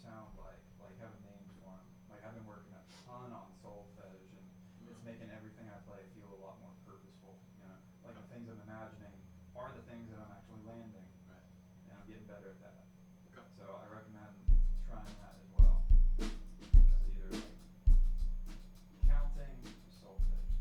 sound like having names for them. Like I've been working a ton on solfege, and it's making everything I play feel a lot more purposeful. You know, like the things I'm imagining are the things that I'm actually landing, Right. and I'm getting better at that. Okay. So I recommend trying that as well. It's either like counting or solfege.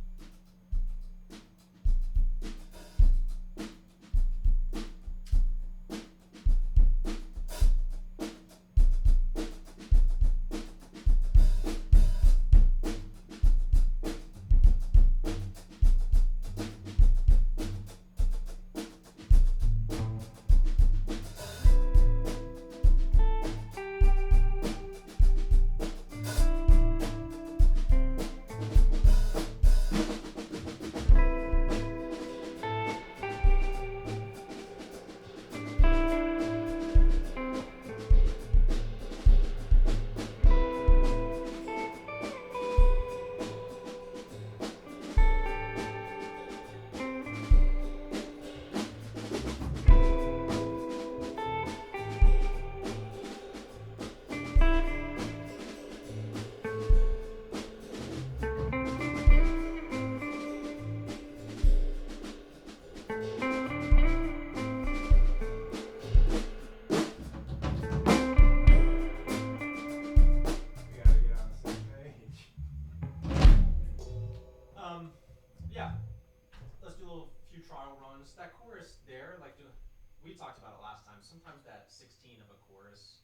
We gotta get on the same page. Yeah. Let's do a little few trial runs. That chorus there, we talked about it last time. Sometimes that 16 of a chorus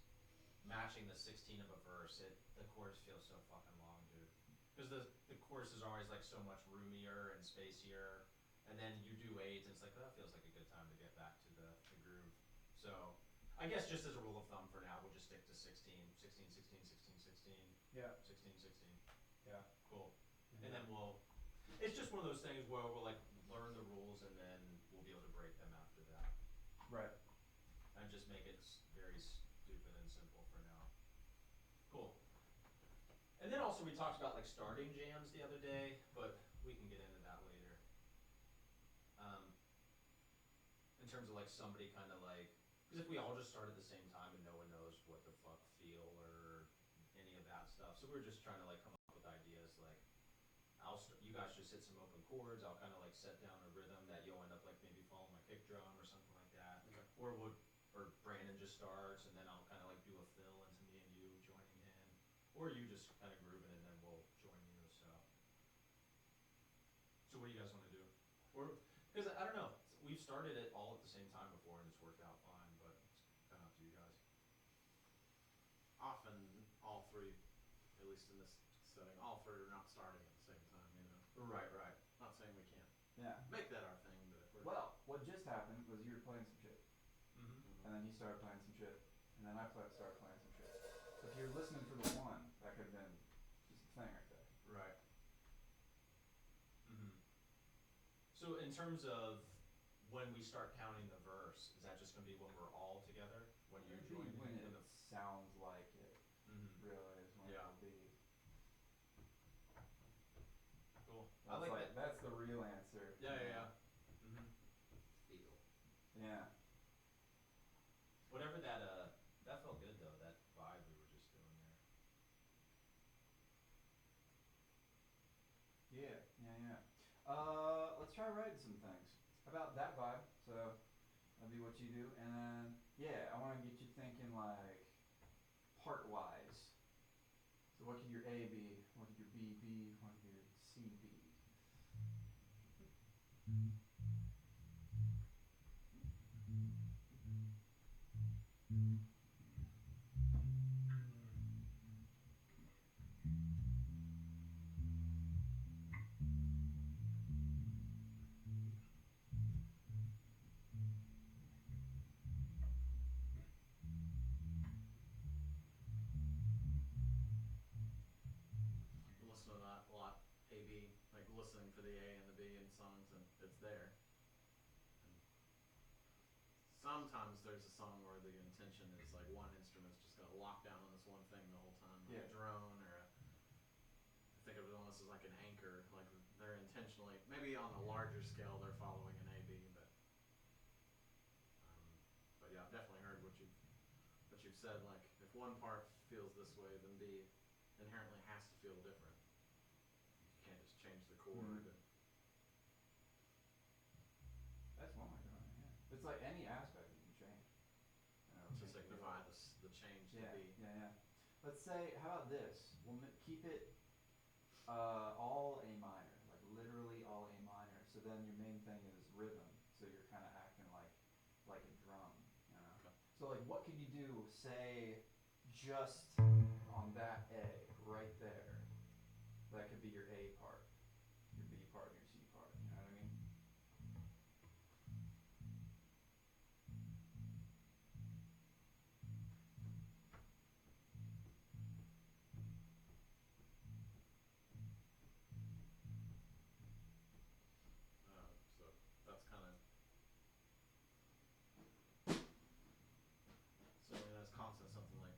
matching the 16 of a verse, the chorus feels so fucking long, dude. Because the chorus is always like so much roomier and spacier, and then you do eights, and it's like that feels like a good time to get back to the groove. So I guess just as a rule of thumb for now, we'll just stick to 16, 16, 16, 16, 16, Yeah. 16, 16. Yeah. Cool. And then it's just one of those things where we'll like learn the rules and then we'll be able to break them after that. Right. And just make it very stupid and simple for now. Cool. And then also we talked about like starting jams the other day, but we can get into that later. In terms of like somebody kind of like, because if we all just start at the same time and no one knows what the fuck feel or any of that stuff, so we're just trying to like come up with ideas like, you guys just hit some open chords. I'll kind of like set down a rhythm that you'll end up like maybe following my kick drum or something like that. Okay. Or Brandon just starts and then I'll kind of like do a fill into me and you joining in. Or you just kind of grooving and then we'll join you. So what do you guys want to do? Or because I don't know, we've started it all at the same time before and it's worked out fine, but it's kind of up to you guys. Often all three, at least in this setting, all three are not starting at the same time, you know. Right. Not saying we can't Yeah. make that our thing, but if we're Well, what just happened was you were playing some shit, Mm-hmm. and then you started playing some shit, and then I started playing some shit. So if you're listening for the one, that could have been just a thing right there. Right. Mm-hmm. So in terms of when we start counting the verse, is that just going to be when we're all together? When you join in? When it sounds like it, really is when Yeah. it'll be. Cool. I like that. That's the real answer. Yeah. Mm-hmm. feel. Yeah. Whatever that felt good though, that vibe we were just doing there. Yeah. Let's try writing some things. How about that vibe? So that'd be what you do, and then I want to get you thinking like part wise. So what could your A be? What could your B be? What could your C be? I listen to that a lot. A-B, like listening for the A and the B in songs, and it's there. And sometimes there's a song where the intention is like one instrument's just gonna lock down on this one thing the whole time, like a drone or I think of it almost as like an anchor, like they're intentionally, maybe on a larger scale they're following an A-B, but yeah, I've definitely heard what you've said, like if one part feels this way, then B inherently has to feel different. You can't just change the chord. Mhm. That's one way of doing it, yeah. It's like any aspect you can change. To signify the change to Yeah, B. yeah, yeah. Let's say, how about this? We'll keep it all A minor, like literally all A minor. So then your main thing is rhythm. So you're kind of acting like a drum, you know. Okay. So like, what could you do? Say, just on that A right there. That could be your A part, your B part, and your C part. You know what I mean? So that's kind of. So I mean, as constant, something like.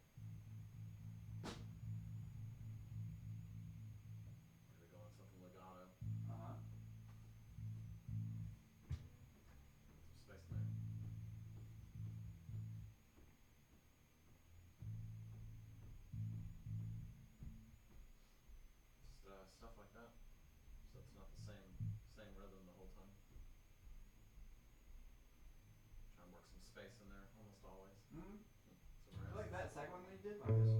Maybe go on something legato. Uh-huh. Some space there. Just stuff like that. So it's not the same rhythm the whole time. Try and work some space in there almost always. Mm-hmm. Some rest. I like that second one that you did, like this.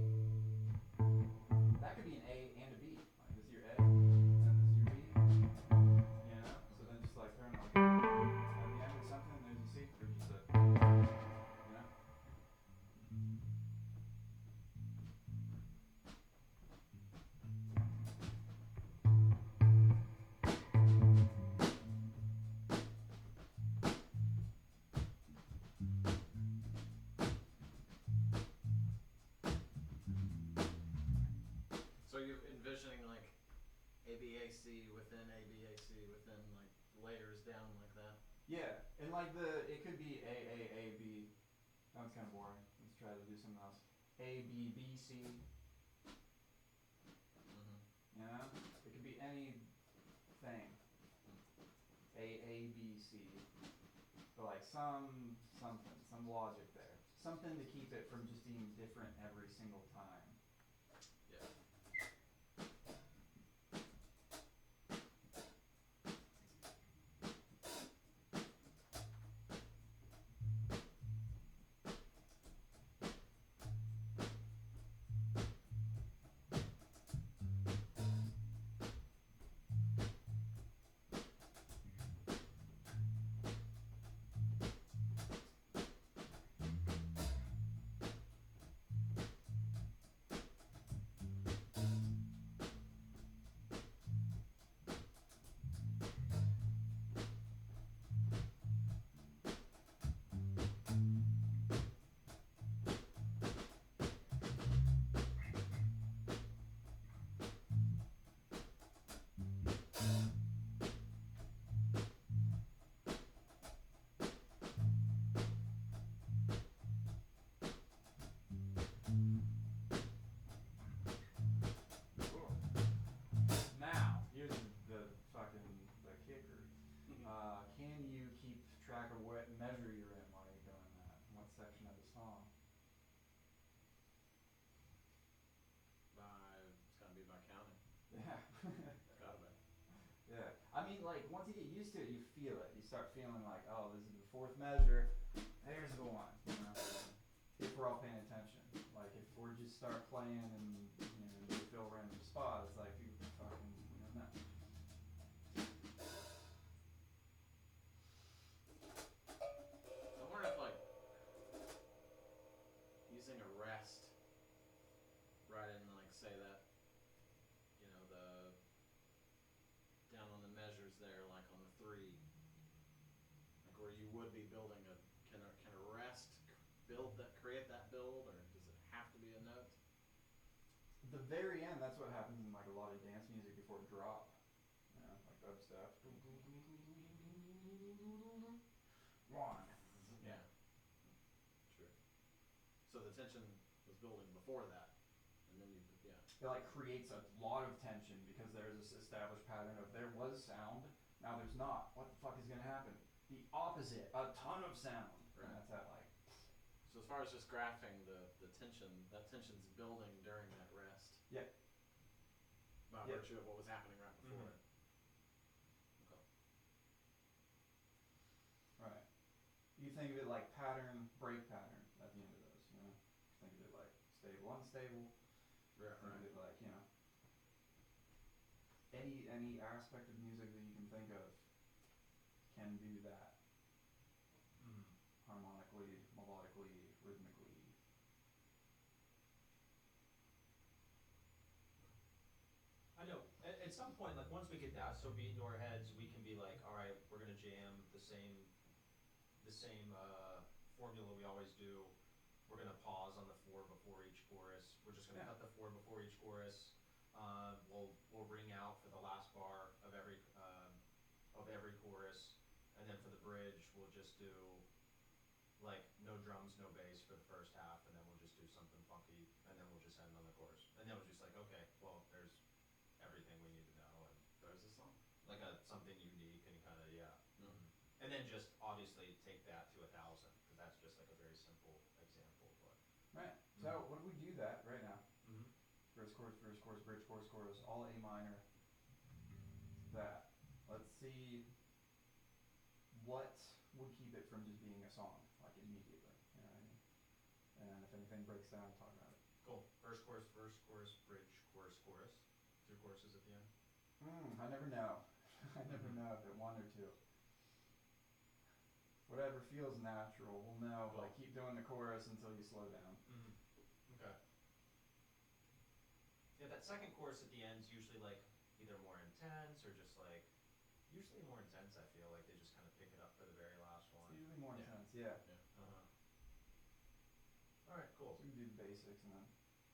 That could be an A and a B. Like this is your A, and this is your B. You know? So then just like turn like at the end of something, there's a C, or just a, you know? So you're envisioning like ABAC within ABAC within like layers down like that? Yeah, and like it could be A, B. That one's kind of boring. Let's try to do something else. A, B, B, C. Mm-hmm. You know? It could be anything. A, B, C. But like something, some logic there. Something to keep it from just being different every single time. Yeah. Cool. Now, here's the kicker. Can you keep track of what measure you're in while you're doing that? What section of the song? It's gotta be by counting. Yeah. Gotta be. Yeah. I mean, like, once you get used to it, you feel it. You start feeling like, oh, this is the fourth measure. There's the one. You know? If we're all paying attention. Like, if we're just start playing and, you fill random spots, it's like, you fucking, no. I wonder if like using a rest right in like say that the down on the measures there like on the 3 like where you would be building can a rest create that build, or does it have to be a note? The very end, that's what happens in like a lot of dance music before drop. You know, like dubstep. One. Yeah. Sure. So the tension was building before that, and then It like creates a lot of tension because there's this established pattern of there was sound, now there's not. What the fuck is gonna happen? The opposite, a ton of sound. Right. And that's that like. So So as far as just graphing the tension, that tension's building during that rest. Yeah. By Yeah. virtue of what was happening right before Mhm. it. Okay. Right. You think of it like pattern, break pattern at the end of those, you know? Think of it like stable, unstable. Right, Think of it like, you know, any aspect of music that you can think of can do that Mhm. harmonically, melodically, rhythmically. I know. At some point, like once we get that so beat into our heads, we can be like, all right, we're gonna jam the same formula we always do. We're gonna pause on the 4 before each chorus. We're just gonna Yeah. cut the 4 before each chorus. We'll ring out for the last bar of every chorus, and then for the bridge, we'll just do like no drums, no bass for the first half, and then we'll just do something funky, and then we'll just end on the chorus. And then we're just like, okay, well, there's everything we need to know, and There's a song. like something unique and kind of yeah. Mhm. And then just obviously take that to 1,000 because that's just like a very simple example, but. Right. So what if we do that right now? Mm-hmm. Verse, chorus, bridge, chorus, all A minor. That. Let's see what would keep it from just being a song, like immediately. You know what I mean? And if anything breaks down, talk about it. Cool. Verse, chorus, bridge, chorus, chorus. 2 choruses at the end. I never know. I never know if it one or two. Whatever feels natural, we'll know. Cool. Like keep doing the chorus until you slow down. Mm-hmm. Okay. Yeah, that second chorus at the end is usually like either more intense or just like usually more intense. I feel like they just kind of pick it up for the very last one. It's usually more Yeah. intense, yeah. Yeah. All right, cool. So we can do the basics and then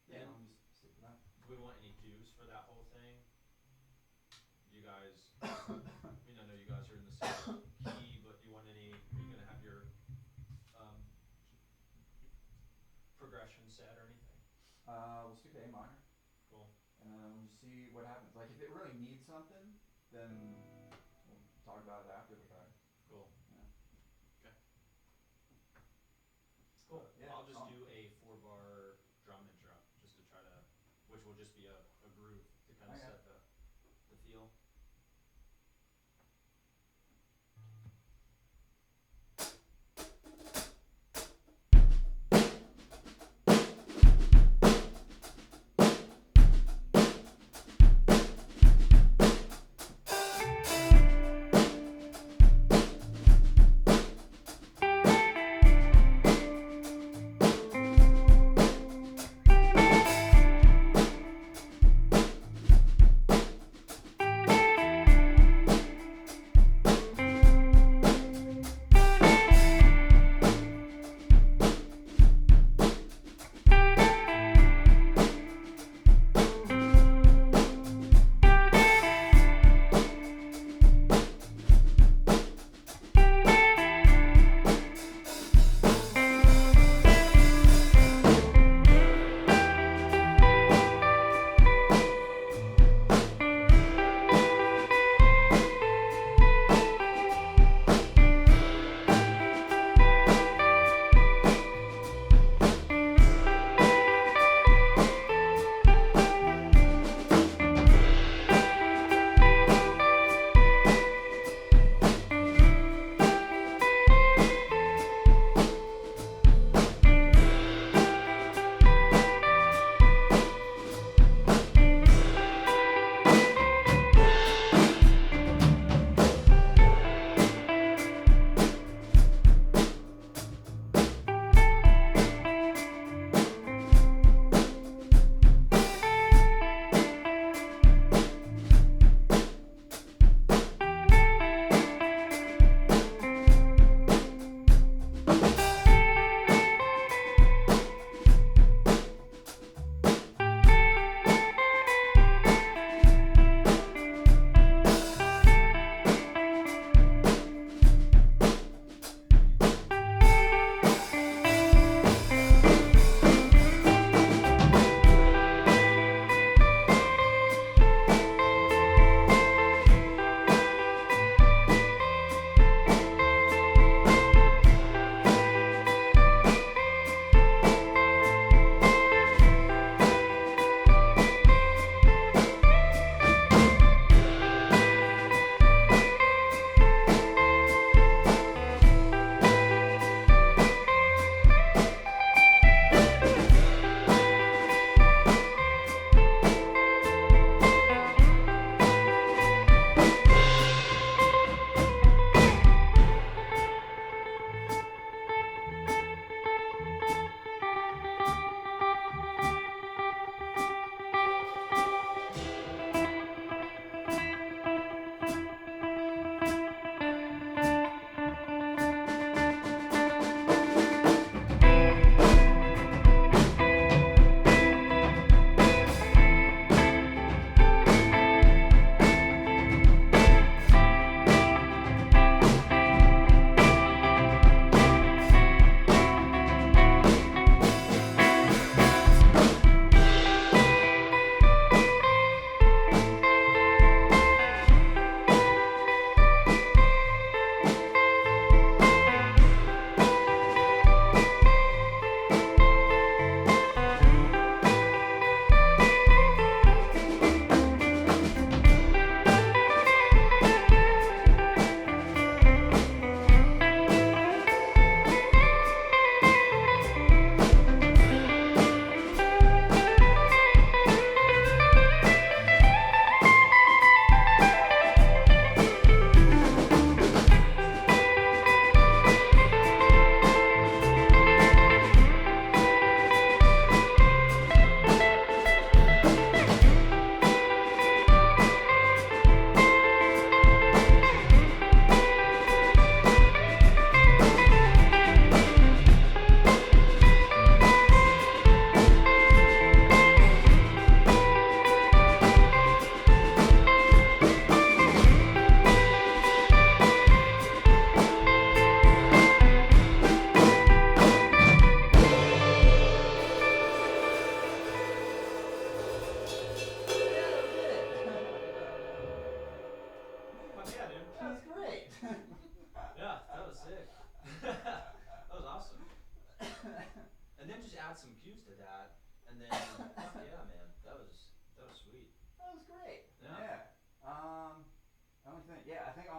Yeah. just stick with that. Do we want any cues for that whole thing? You guys, I mean, I know you guys are in the same key, but do you want any? Are you gonna have your progression set or anything? We'll stick to A minor. Cool. And then we'll just see what happens. Like if it really needs something, then we'll talk about it after the fact. Cool. Yeah. Okay. Cool. Yeah, I'll just song. do a 4-bar drum intro just to try to, which will just be a groove to kind of Okay. set the feel.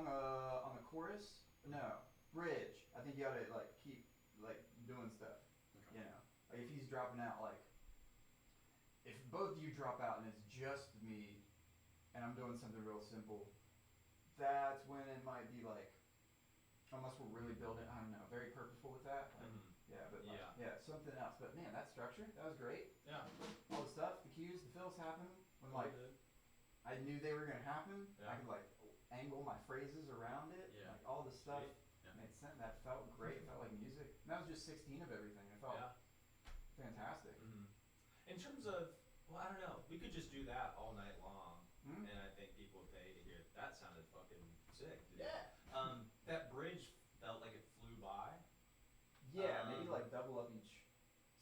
on the chorus, no, bridge. I think you gotta like keep like doing stuff. Okay. You know, like if he's dropping out, like if both of you drop out and it's just me, and I'm doing something real simple, that's when it might be like, unless we're really building, I don't know, very purposeful with that. Like, yeah, but like, yeah, something else. But man, that structure, that was great. Yeah. All the stuff, the cues, the fills happen when like I knew they were gonna happen. Yeah. I could like angle my phrases around it. Yeah. Like all the stuff Yeah. made sense. That felt great. It felt like music. And that was just 16 of everything. It felt fantastic. Mm-hmm. In terms of, well, I don't know. We could just do that all night long, Mm-hmm. and I think people would pay to hear. That sounded fucking sick, dude. Yeah. That bridge felt like it flew by. Yeah, maybe like double up each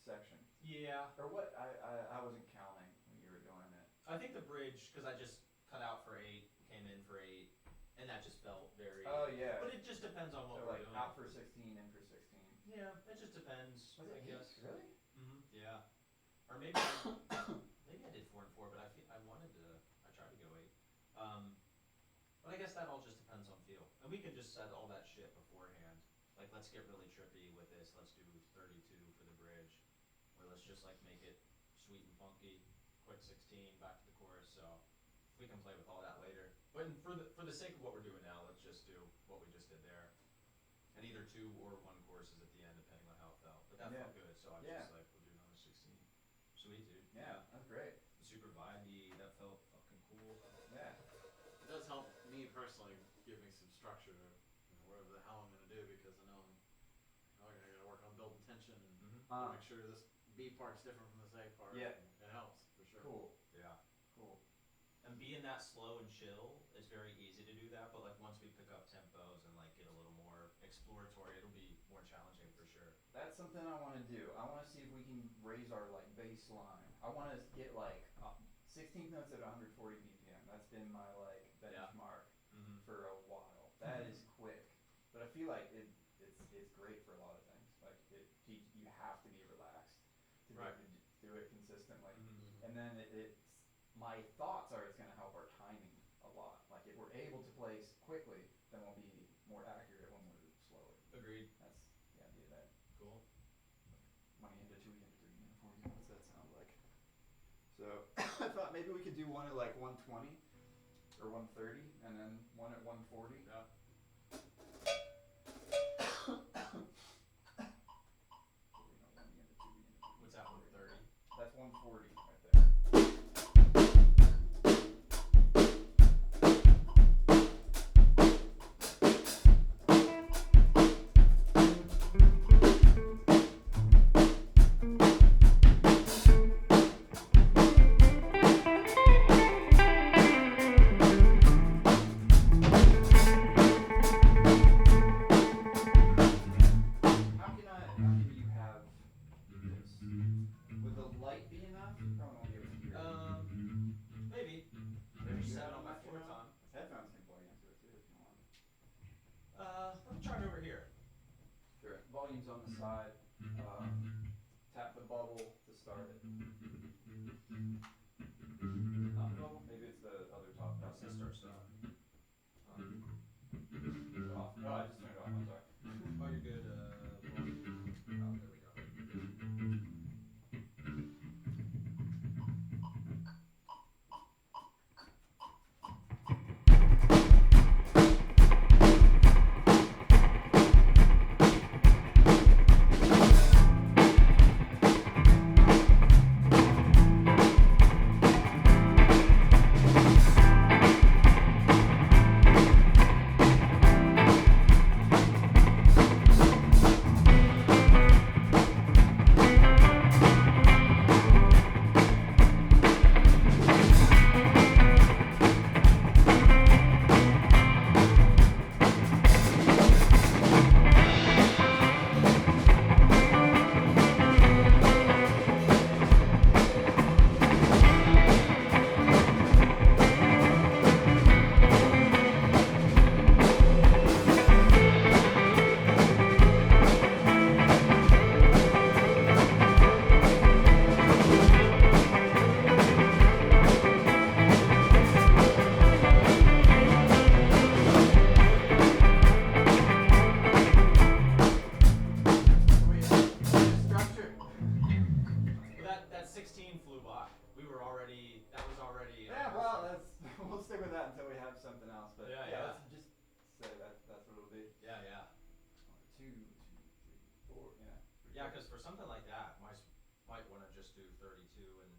section. Yeah. Or what? I wasn't counting when you were doing it. I think the bridge, because I just cut out for 8, came in for 8, and that just felt very. Oh yeah. But it just depends on what So we're like doing. out for 16, in for 16. Yeah, it just depends. Was it I 8? guess. Really? Yeah. Or maybe maybe I did 4 and 4, but I wanted to. I tried to go 8. But I guess that all just depends on feel, and we could just set all that shit beforehand. Like, let's get really trippy with this. Let's do 32 for the bridge, or let's just like make it sweet and funky, quick 16 back to the chorus. So we can play with all that later. But for the sake of what we're doing now, let's just do what we just did there, and either 2 or 1 choruses at the end, depending on how it felt. But that felt good, so I was just like, we'll do another 16. Sweet, dude. Yeah, that's great. Super vibey. That felt fucking cool. Yeah. It does help me personally, give me some structure to whatever the hell I'm gonna do, because I know I gotta work on building tension and make sure this B part's different from this A part. Yeah. It helps for sure. Cool. Yeah. Cool. And being that slow and chill, it's very easy to do that, but like once we pick up tempos and like get a little more exploratory, it'll be more challenging for sure. That's something I want to do. I want to see if we can raise our like baseline. I want to get like 16th notes at 140 BPM. That's been my like benchmark for a while. That is quick, but I feel like it's great for a lot of things. Like you have to be relaxed to be able to do it consistently. And then my thoughts are it's going to help our timing a lot. Like if we're able to play quickly, then we'll be more accurate when we're slower. Agreed. That's the idea of that. Cool. 1 into 2 into 3 into 4 into. What's that sound like? So I thought maybe we could do one at like 120 or 130, and then one at 140. Yeah. What's that, 130? That's 140 right there. How can you have this? Would the light be enough? Probably won't be able to hear it. Maybe. Maybe you 7 have on my enough, 4th you know? on. Headphones can plug into it too if you want. Let me try it over here. Sure. Volume's on the side. Tap the bubble to start it. Not the bubble? Maybe it's the other top. That's the start stuff. Off. Oh, I just turned it off. I'm sorry. Oh, you're good. Oh, there we go. Yeah, because for something like that, might want to just do 32 and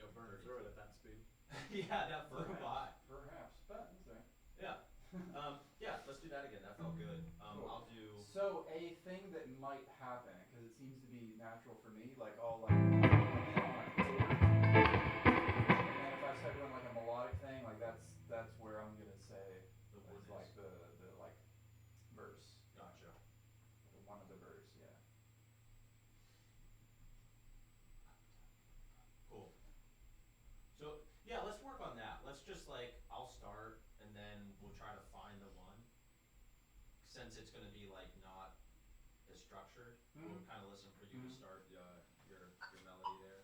You'll burn through it at that speed. yeah, that flew by. Perhaps, but that's all right. Yeah. Yeah, let's do that again. That felt good. Cool. I'll do. So a thing that might happen, because it seems to be natural for me, like I'll like come in on a chord, and then if I start doing like a melodic thing, like that's where I'm gonna say The it's wood like is. the like verse, Gotcha. one of the verse, yeah. Cool. So yeah, let's work on that. Let's just like I'll start and then we'll try to find the one. Since it's gonna be like not as structured, we'll kind of listen for you to start your melody there.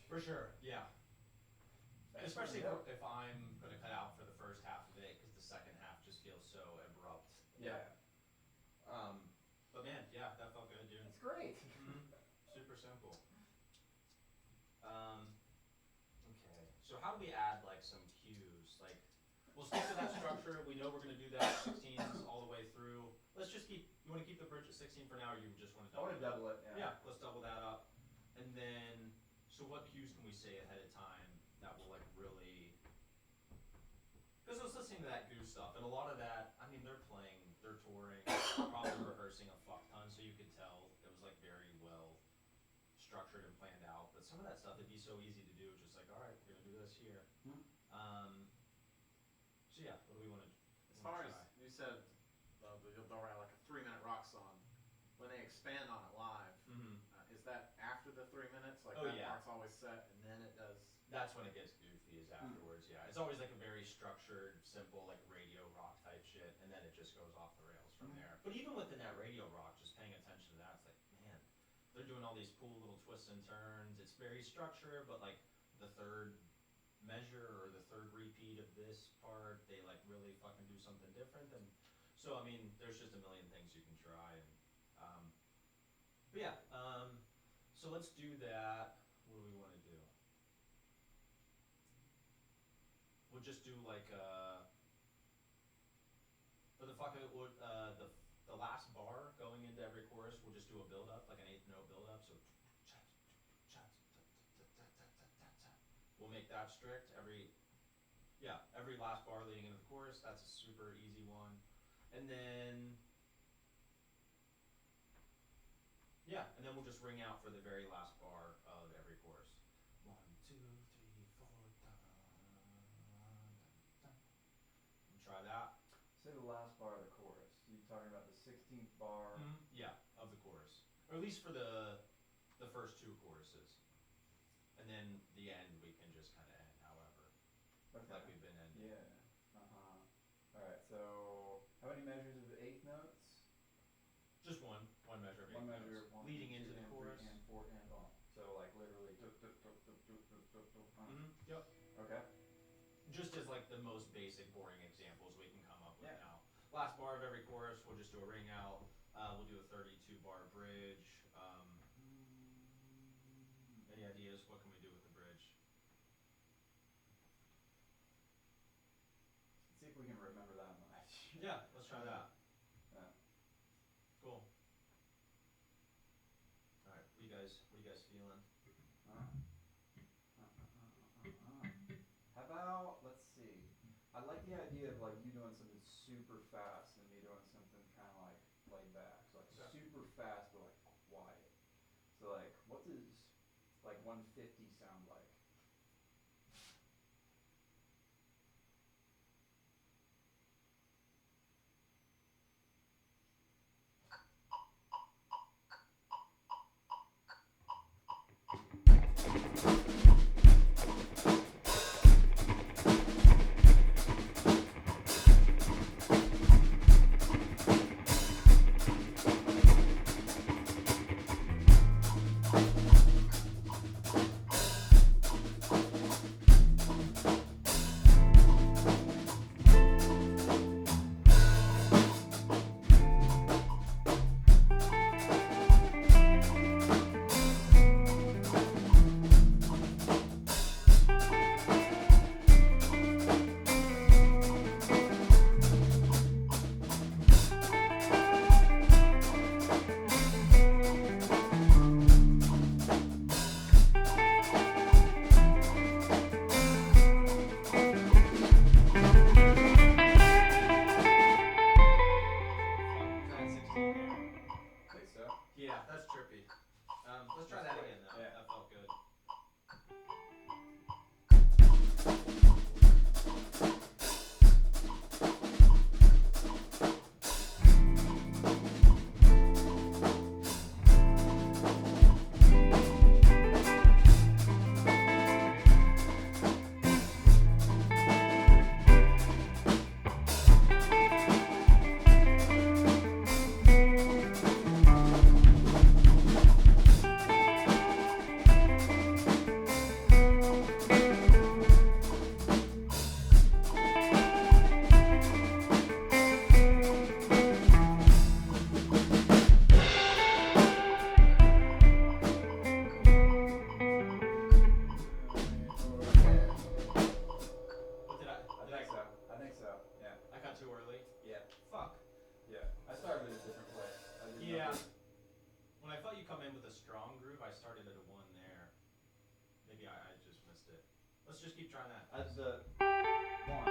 For sure, yeah. Especially if I'm going to cut out for the first half of it, because the second half just feels so abrupt. Yeah. But man, yeah, that felt good, dude. That's great. Super simple. Okay, so how do we add like some cues? Like, we'll stick to that structure. We know we're going to do that 16s all the way through. Let's just keep You want to keep the bridge at 16 for now, or you just want to I want to double it. Yeah, let's double that up. And then, so what cues can we say ahead of time that will like really? Because I was listening to that Goose stuff, and a lot of that, I mean, they're playing, they're touring, probably rehearsing a fuck ton, so you could tell it was like very well structured and planned out. But some of that stuff, it'd be so easy to do, just like, all right, we're gonna do this here. So yeah, what do we want to? As far as you said, they'll write like a 3-minute rock song. When they expand on it live, is that after the 3 minutes? Like that part's always set, and then it does. That's when it gets goofy. Is afterwards. Yeah, it's always like a very structured, simple, like radio rock type shit, and then it just goes off the rails from there. But even within that radio rock, just paying attention to that, it's like, man, they're doing all these cool little twists and turns. It's very structured, but like the third measure or the third repeat of this part, they like really fucking do something different. And so I mean, there's just a million things you can try. And but yeah, so let's do that. What do we want to do? We'll just do like for the fuck of it, the last bar going into every chorus, we'll just do a build up, like an 8th note build up. So we'll make that strict every last bar leading into the chorus. That's a super easy one. And then we'll just ring out for the very last bar of every chorus. 1, 2, 3, 4, da, da, da. And try that. Say the last bar of the chorus. You talking about the 16th bar? Yeah, of the chorus, or at least for the first 2 choruses, and then the end we can just kind of end however, like we've been ending. Yeah. All right. So how many measures of 8th notes? Just one measure of 8 one measure, notes. one, Leading two, into the and chorus. 3 and 4 and on. So like literally. Yep. Okay. Just as like the most basic boring examples we can come up with now. Last bar of every chorus, we'll just do a ring out. We'll do a 32 bar bridge. Any ideas? What can we do with the bridge? Let's see if we can remember that much. Yeah, let's try that. Cool. All right, what you guys feeling? How about, let's see. I like the idea of like you doing something super fast and me doing something kind of like laid back. So like super fast but like quiet. So like what does like 150 sound like? Let's just keep trying that. As the one.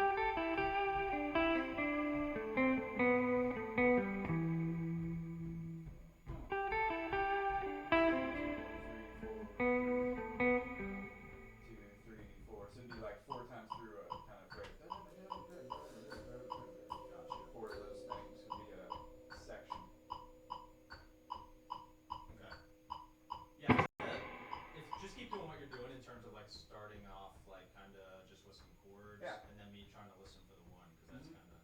So it'd be like 4 times through a kind of phrase. Gotcha. 4 of those things would be a section. Okay. Yeah. If just keep doing what you're doing in terms of like starting off like kind of just with some chords, Yeah. and then me trying to listen for the one because that's kind of.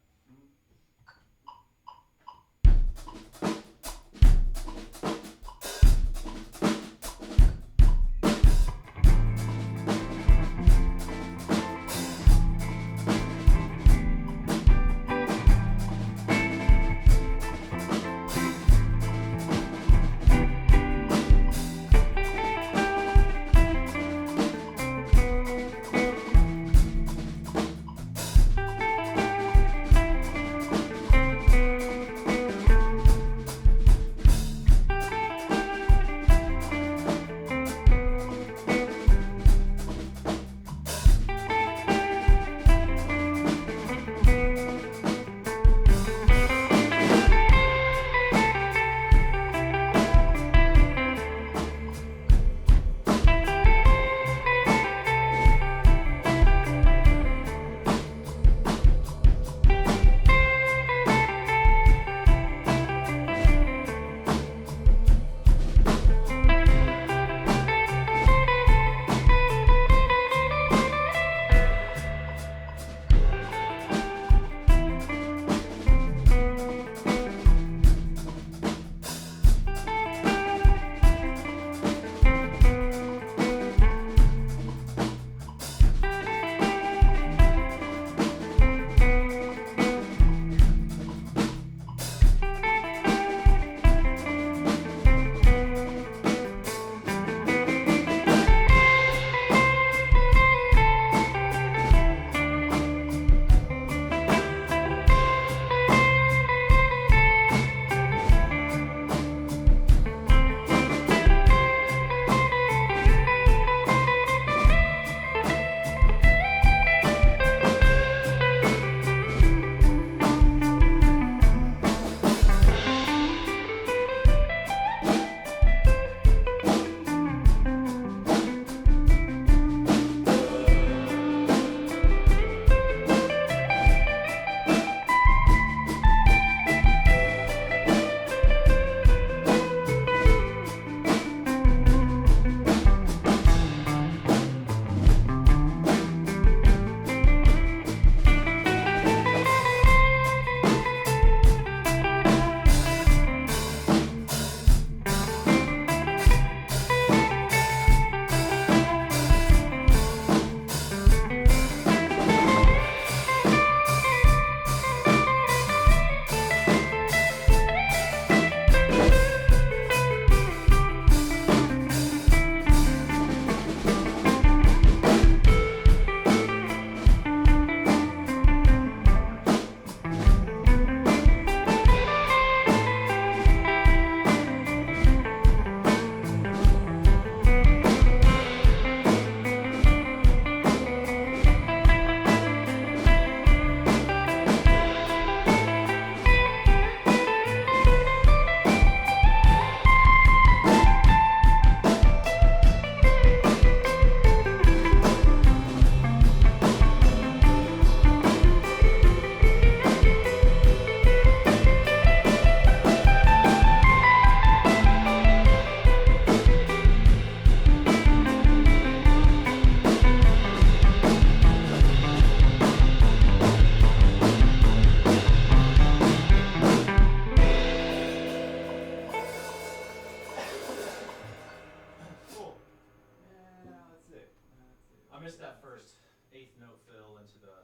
missed that first eighth note fill into the.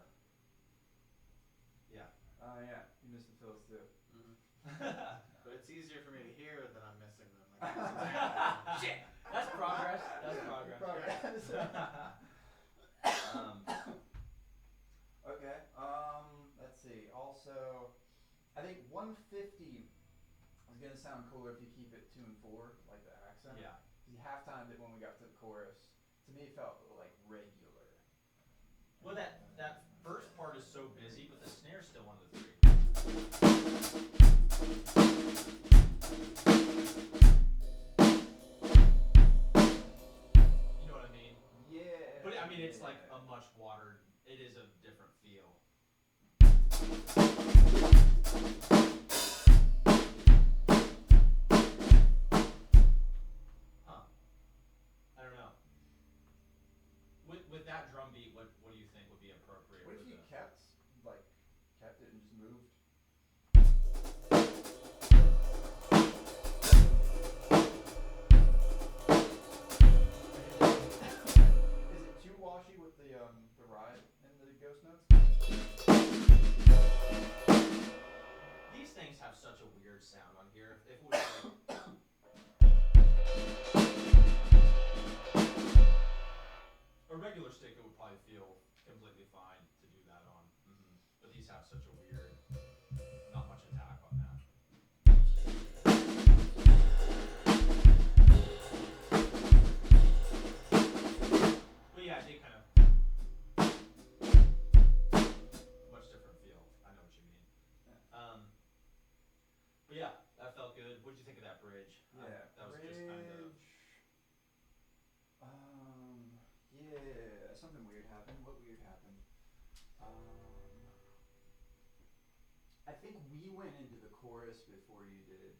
Yeah. Yeah, you missed the fills too. But it's easier for me to hear that I'm missing them. Like, shit. That's progress. That's progress. Okay. Let's see. Also, I think 150 is gonna sound cooler if you keep it 2 and 4, like the accent. Yeah. You half-timed it when we got to the chorus. To me, it felt like regular. Well, that first part is so busy, but the snare's still on the 3. You know what I mean? Yeah. But I mean, it's like yeah. a much watered. It is a different feel. Huh? I don't know. With that drum beat, what do you think would be appropriate? What for if you the... kept it and just moved? Is it too washy with the ride and the ghost notes? These things have such a weird sound on here. If it was like a regular stick, it would probably feel completely fine to do that on. But these have such a weird, not much attack on that. But yeah, they kind of much different feel. I know what you mean. Yeah. But yeah, that felt good. What'd you think of that bridge? Yeah. That was just kind of. Yeah. Something weird happened. What weird happened? I think we went into the chorus before you did,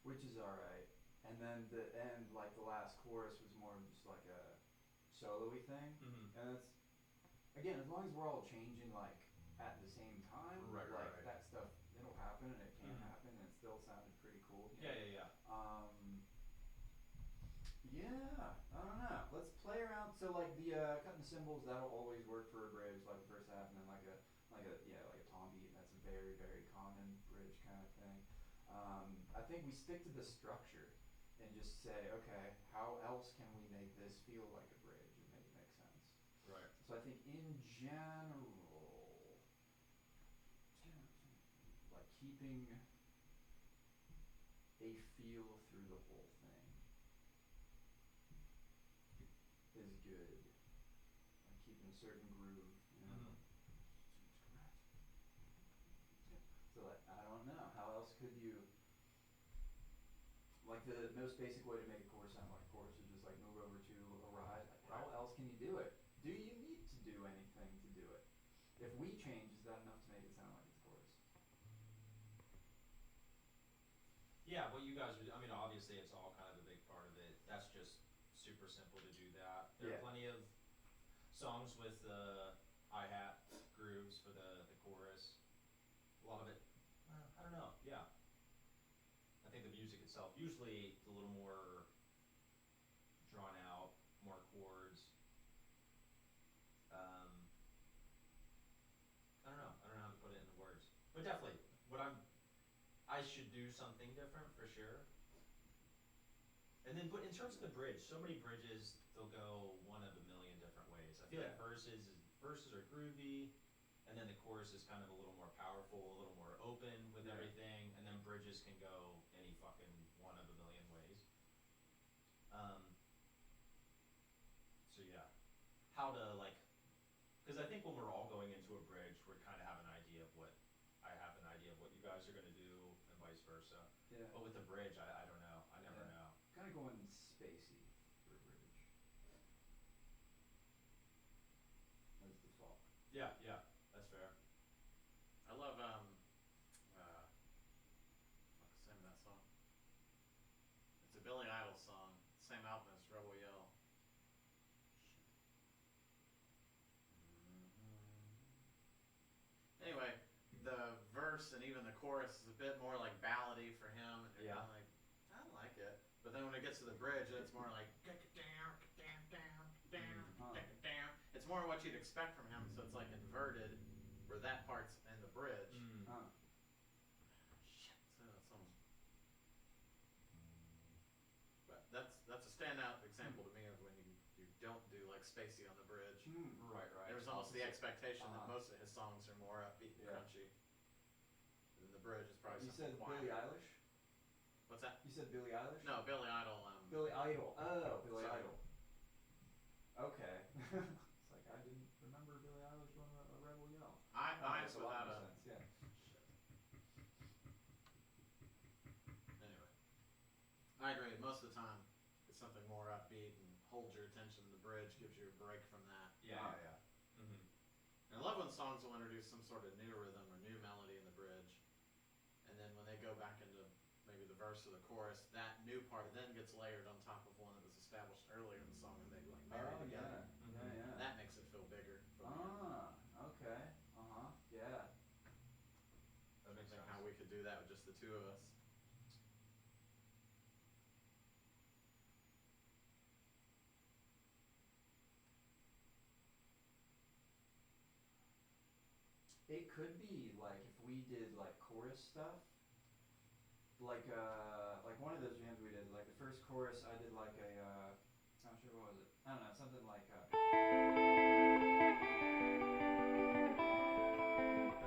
which is all right. And then the end, like the last chorus, was more of just like a solo-y thing. And it's again, as long as we're all changing like at the same time, Right. that stuff, it'll happen and it can happen, and it still sounded pretty cool. Yeah. Yeah, I don't know. Let's play around. So like the cutting the cymbals, that'll always work for a bridge, like the first half, and then like a tom beat. That's a very very common bridge kind of thing. I think we stick to the structure and just say, okay, how else can we make this feel like a bridge and make it make sense? Right. So I think in general, like keeping a feel through the whole thing is good. Like keeping a certain groove, you know. So like, I don't know, how else could you, like the most basic way to make a chorus sound like a chorus is just like move over to a ride. Like how else can you do it? Do you need to do anything to do it? If we change, is that enough to make it sound like it's a chorus? Yeah, what you guys are. I mean, obviously, it's all kind of a big part of it. That's just super simple to do that. There are plenty of songs with hi-hat grooves for the chorus. A lot of it, I don't know. Yeah, I think the music itself usually a little more drawn out, more chords. I don't know. I don't know how to put it into words, but definitely, I should do something different for sure. And then, but in terms of the bridge, so many bridges they'll go one of a million different ways. I feel like verses are groovy, and then the chorus is kind of a little more powerful, a little more open with everything, and then bridges can go any fucking one of a million ways. So yeah, how to like, because I think when we're all going into a bridge, we kind of have an idea of what I have an idea of what you guys are gonna do, and vice versa. Yeah. But with the bridge, I don't know. I never know. Kind of going spacey for a bridge. As default. Yeah, that's fair. I love what's the name of that song? It's a Billy Idol song. Same album as Rebel Yell. Anyway, the verse and even the chorus is a bit more like ballady for him, and you're kind of like, I like it. But then when it gets to the bridge, it's more like it's more what you'd expect from him. So it's like inverted, where that part's in the bridge. Shit, that's almost. But that's a standout example to me of when you don't do like spacey on the bridge. Right. There was almost the expectation that most of his songs are more upbeat and crunchy. And the bridge is probably something quieter. You said Billie Eilish? What's that? You said Billie Eilish? No, Billy Idol. Billy Idol. Oh, Billy Sorry. Idol. Okay. It's like I didn't remember Billie I agree. Most of the time, it's something more upbeat and holds your attention. The bridge gives you a break from that. Yeah. Mm-hmm. And I love when songs will introduce some sort of new rhythm or new melody in the bridge, and then when they go back into maybe the verse or the chorus, that new part then gets layered on top of one that was established earlier in the song, and they like marry together. Mm-hmm. That makes it feel bigger for me. Okay. Yeah. That makes sense. How we could do that with just the two of us. It could be like if we did like chorus stuff, like one of those jams we did. Like the first chorus, I did like a I'm not sure what was it. I don't know, something like. But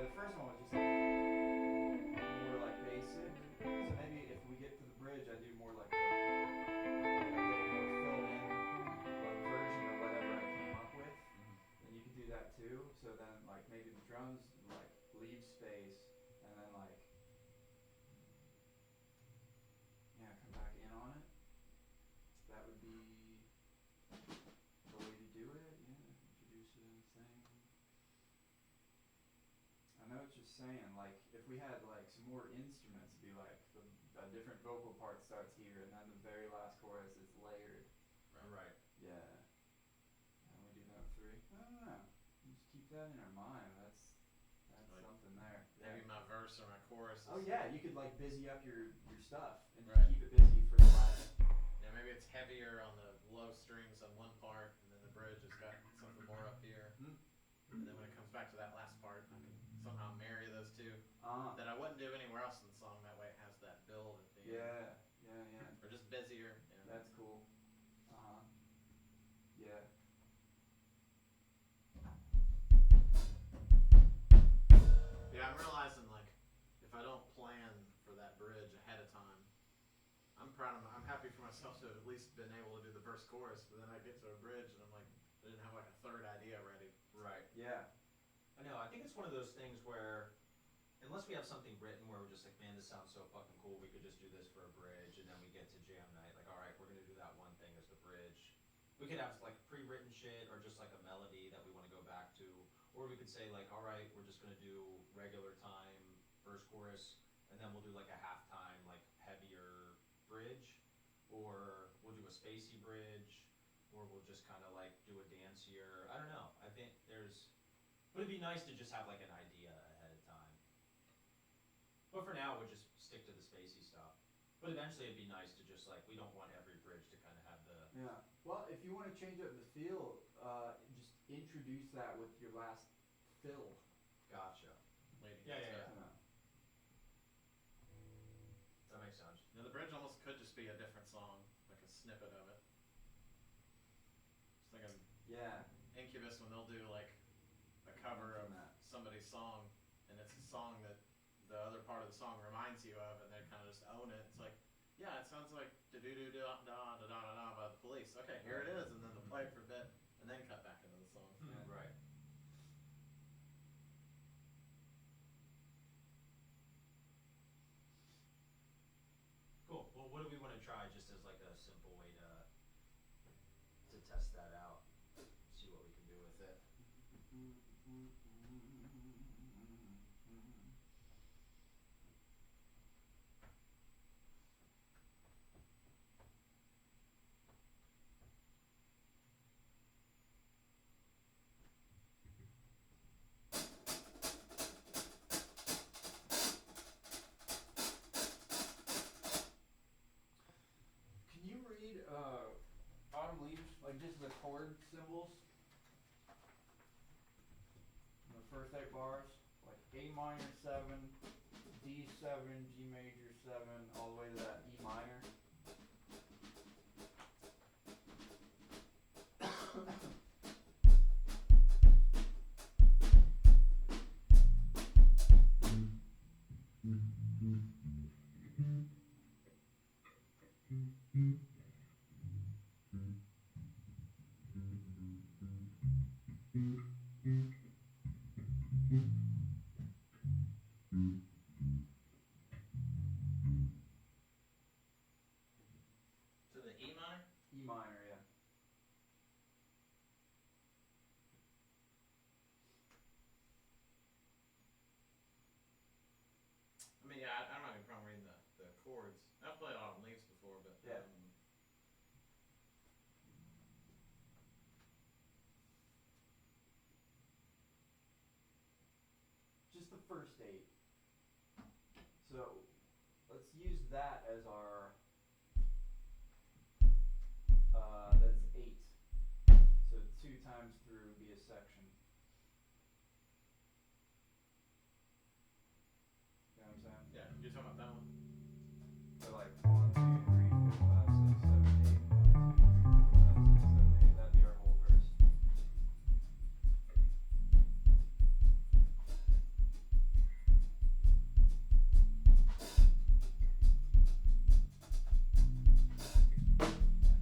the first one was just like more like basic. So maybe if we get to the bridge, I do more like a little more filled in like version of whatever I came up with. Mm-hmm. And you could do that too. So then like maybe the drums like leave space and then like come back in on it. That would be the way to do it. Introduce it in the thing. I know what you're saying. Like if we had like some more instruments, it'd be like a different vocal part starts here, and then the very last chorus is layered. Right. Yeah. And we do that 3. I don't know. Just keep that in our mind. That's Like, something there. Maybe my verse or my chorus. Oh yeah, you could like busy up your stuff and Right. keep it busy for the last. Yeah, maybe it's heavier on the low strings on one part, and then the bridge has got something more up here. And then when it comes back to that last part, I can somehow marry those two that I wouldn't do anywhere else in the song. That way it has that build at the end. Yeah. Or just busier. That's cool. Yeah. Yeah, I'm realizing like if I don't plan for that bridge ahead of time, I'm happy for myself to have at least been able to do the verse chorus, but then I get to a bridge and I'm like, I didn't have like a third idea ready. Right. Yeah. I know. I think it's one of those things where, unless we have something written where we're just like, man, this sounds so fucking cool, we could just do this for a bridge, and then we get to jam night, like, all right, we're gonna do that one thing as the bridge. We could have like pre-written shit or just like a melody that we want to go back to, or we could say like, all right, we're just gonna do regular time verse chorus, and then we'll do like a halftime like heavier bridge, or we'll do a spacey bridge, or we'll just kind of like do a dancier. I don't know. I think but it'd be nice to just have like an idea ahead of time. But for now, we'll just stick to the spacey stuff. But eventually, it'd be nice to just like, we don't want every bridge to kind of have the. Yeah. Well, if you want to change up the feel, just introduce that with your last fill. Gotcha. Leading Yeah. You know. That makes sense. Now the bridge almost could just be a different song, like a snippet of it. Just thinking Yeah. Incubus when they'll do like a cover of somebody's song, and it's a song that the other part of the song reminds you of, and they kind of just own it. It's like, yeah, it sounds like da-do-do-da-da-da-da-da by the Police. Okay, here it is, and then they'll play it for a bit, and then cut back into the song. Yeah. Right. Cool. Well, what do we want to try just as like a simple way to test that out? See what we can do with it. Can you read autumn leaves, like just the chord symbols? In the first 8 bars, like A minor 7, D7, G major 7, all the way to that E minor. first 8. So let's use that as our, that's 8. So 2 times through would be a section. You know what I'm saying? Yeah, you're talking about that one? So like 1, 2, 3, 4, 5, 6, 7, 8. 1, 2, 3, 4, 5, 6, 7, 8. That'd be our whole verse.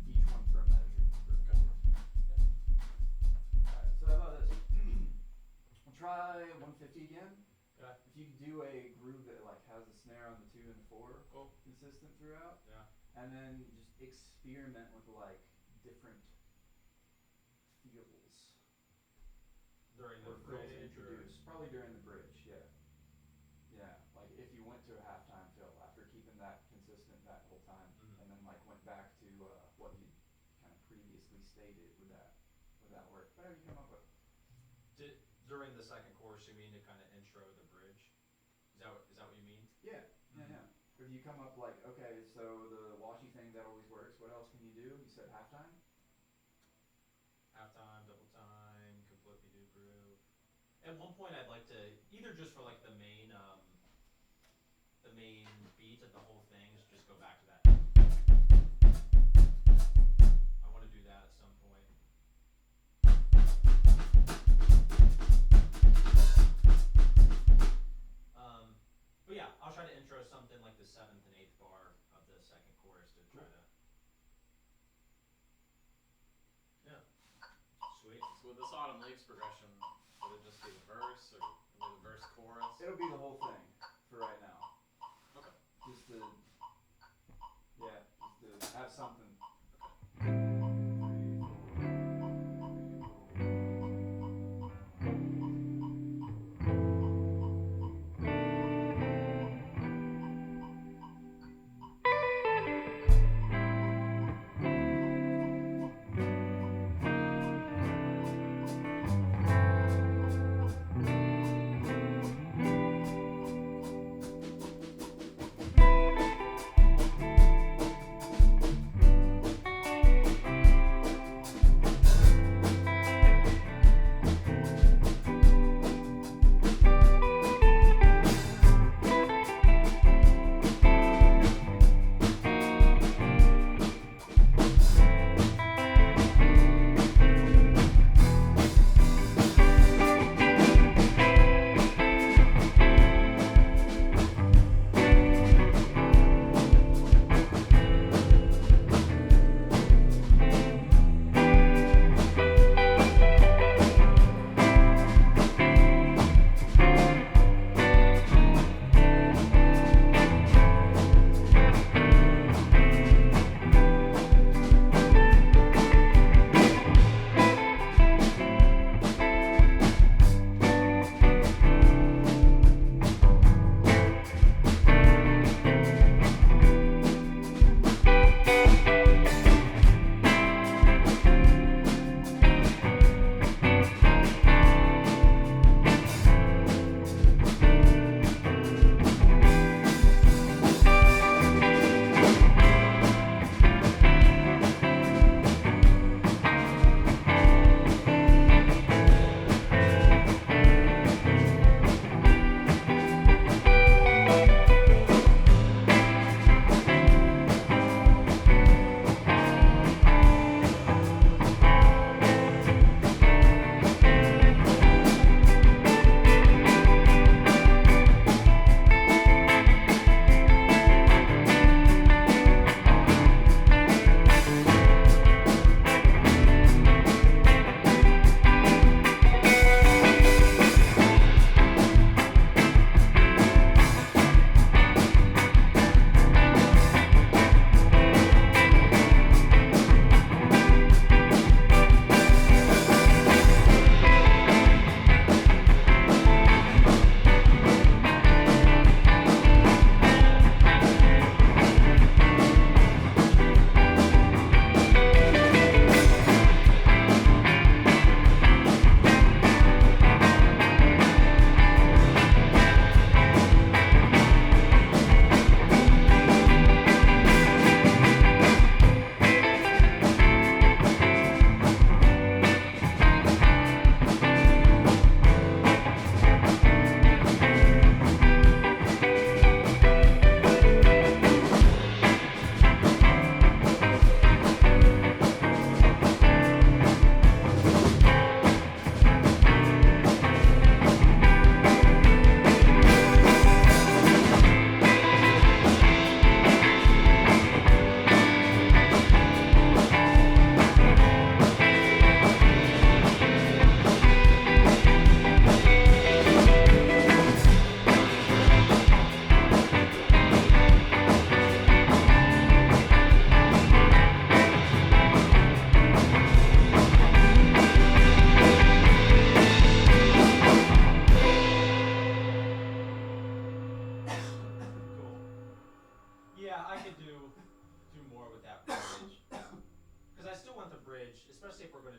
Each one for a measure. Alright, so how about this? We'll try 150 again. Okay. If you could do a groove that like has a snare on the 2 and the 4, Cool. consistent throughout, Yeah. and then just experiment with like different feels During the or fills bridge or introduced. Probably during the bridge, yeah. Yeah, like if you went to a halftime fill after keeping that consistent that whole time, Mhm. and then like went back to what you kind of previously stated, would that work? Whatever you come up with. during the second chorus, you mean to kind of intro the bridge? Is that what you mean? Yeah, yeah. Or do you come up like, okay, so the washy thing that always works, what else can you do? You said halftime? Halftime, double time, completely new groove. At one point, I'd like to either just for like the main beat of the whole thing, just go back to that. I want to do that at some point. But yeah, I'll try to intro something like the 7th and 8th bar of the second chorus to try to. Yeah. Sweet. So with this Autumn Leaves progression, would it just be the verse or the verse chorus? It'll be the whole thing for right now. Okay. Just to have something.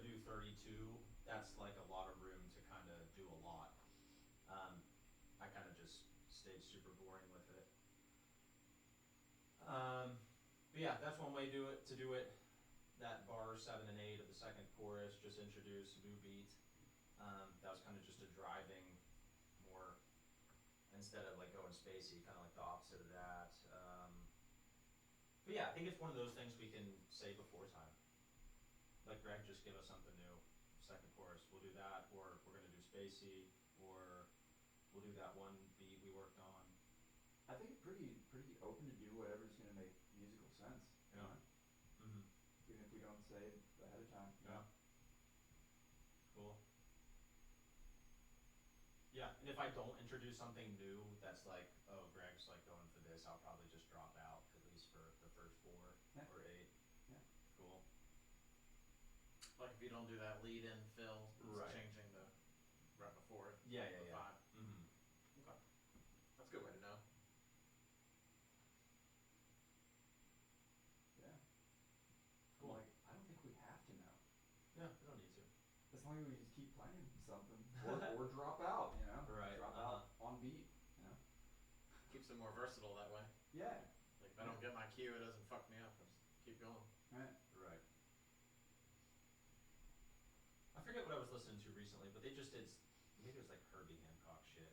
gonna do 32, that's like a lot of room to kind of do a lot. I kind of just stayed super boring with it. But yeah, that's one way to do it. That bar 7 and 8 of the second chorus, just introduce a new beat. That was kind of just a driving more, instead of like going spacey, kind of like the opposite of that. But yeah, I think it's one of those things we can say before time. Like Greg, just give us something new. Second chorus, we'll do that, or we're gonna do spacey, or we'll do that one beat we worked on. I think it's pretty open to do whatever's gonna make musical sense. You Yeah. know? Mm-hmm. Even if we don't say it ahead of time. Yeah. Cool. Yeah, and if I don't introduce something new that's like, oh, Greg's like going for this, I'll probably just drop out, at least for the first 4 Yeah. or 8. Yeah. Cool. Like if you don't do that lead in fill, it's Right. changing the right before it. Yeah, the yeah, yeah. 5. Mm-hmm. Okay. That's a good way to know. Yeah. Cool. Like, I don't think we have to know. Yeah, we don't need to. As long as we just keep playing something, or drop out, you know. Right, Drop out on beat, you know. Keeps it more versatile that way. Yeah. Like if I don't get my cue, it doesn't fuck me up. I just keep going. Right. Right. I forget what I was listening to recently, but they just did, maybe it was like Herbie Hancock shit.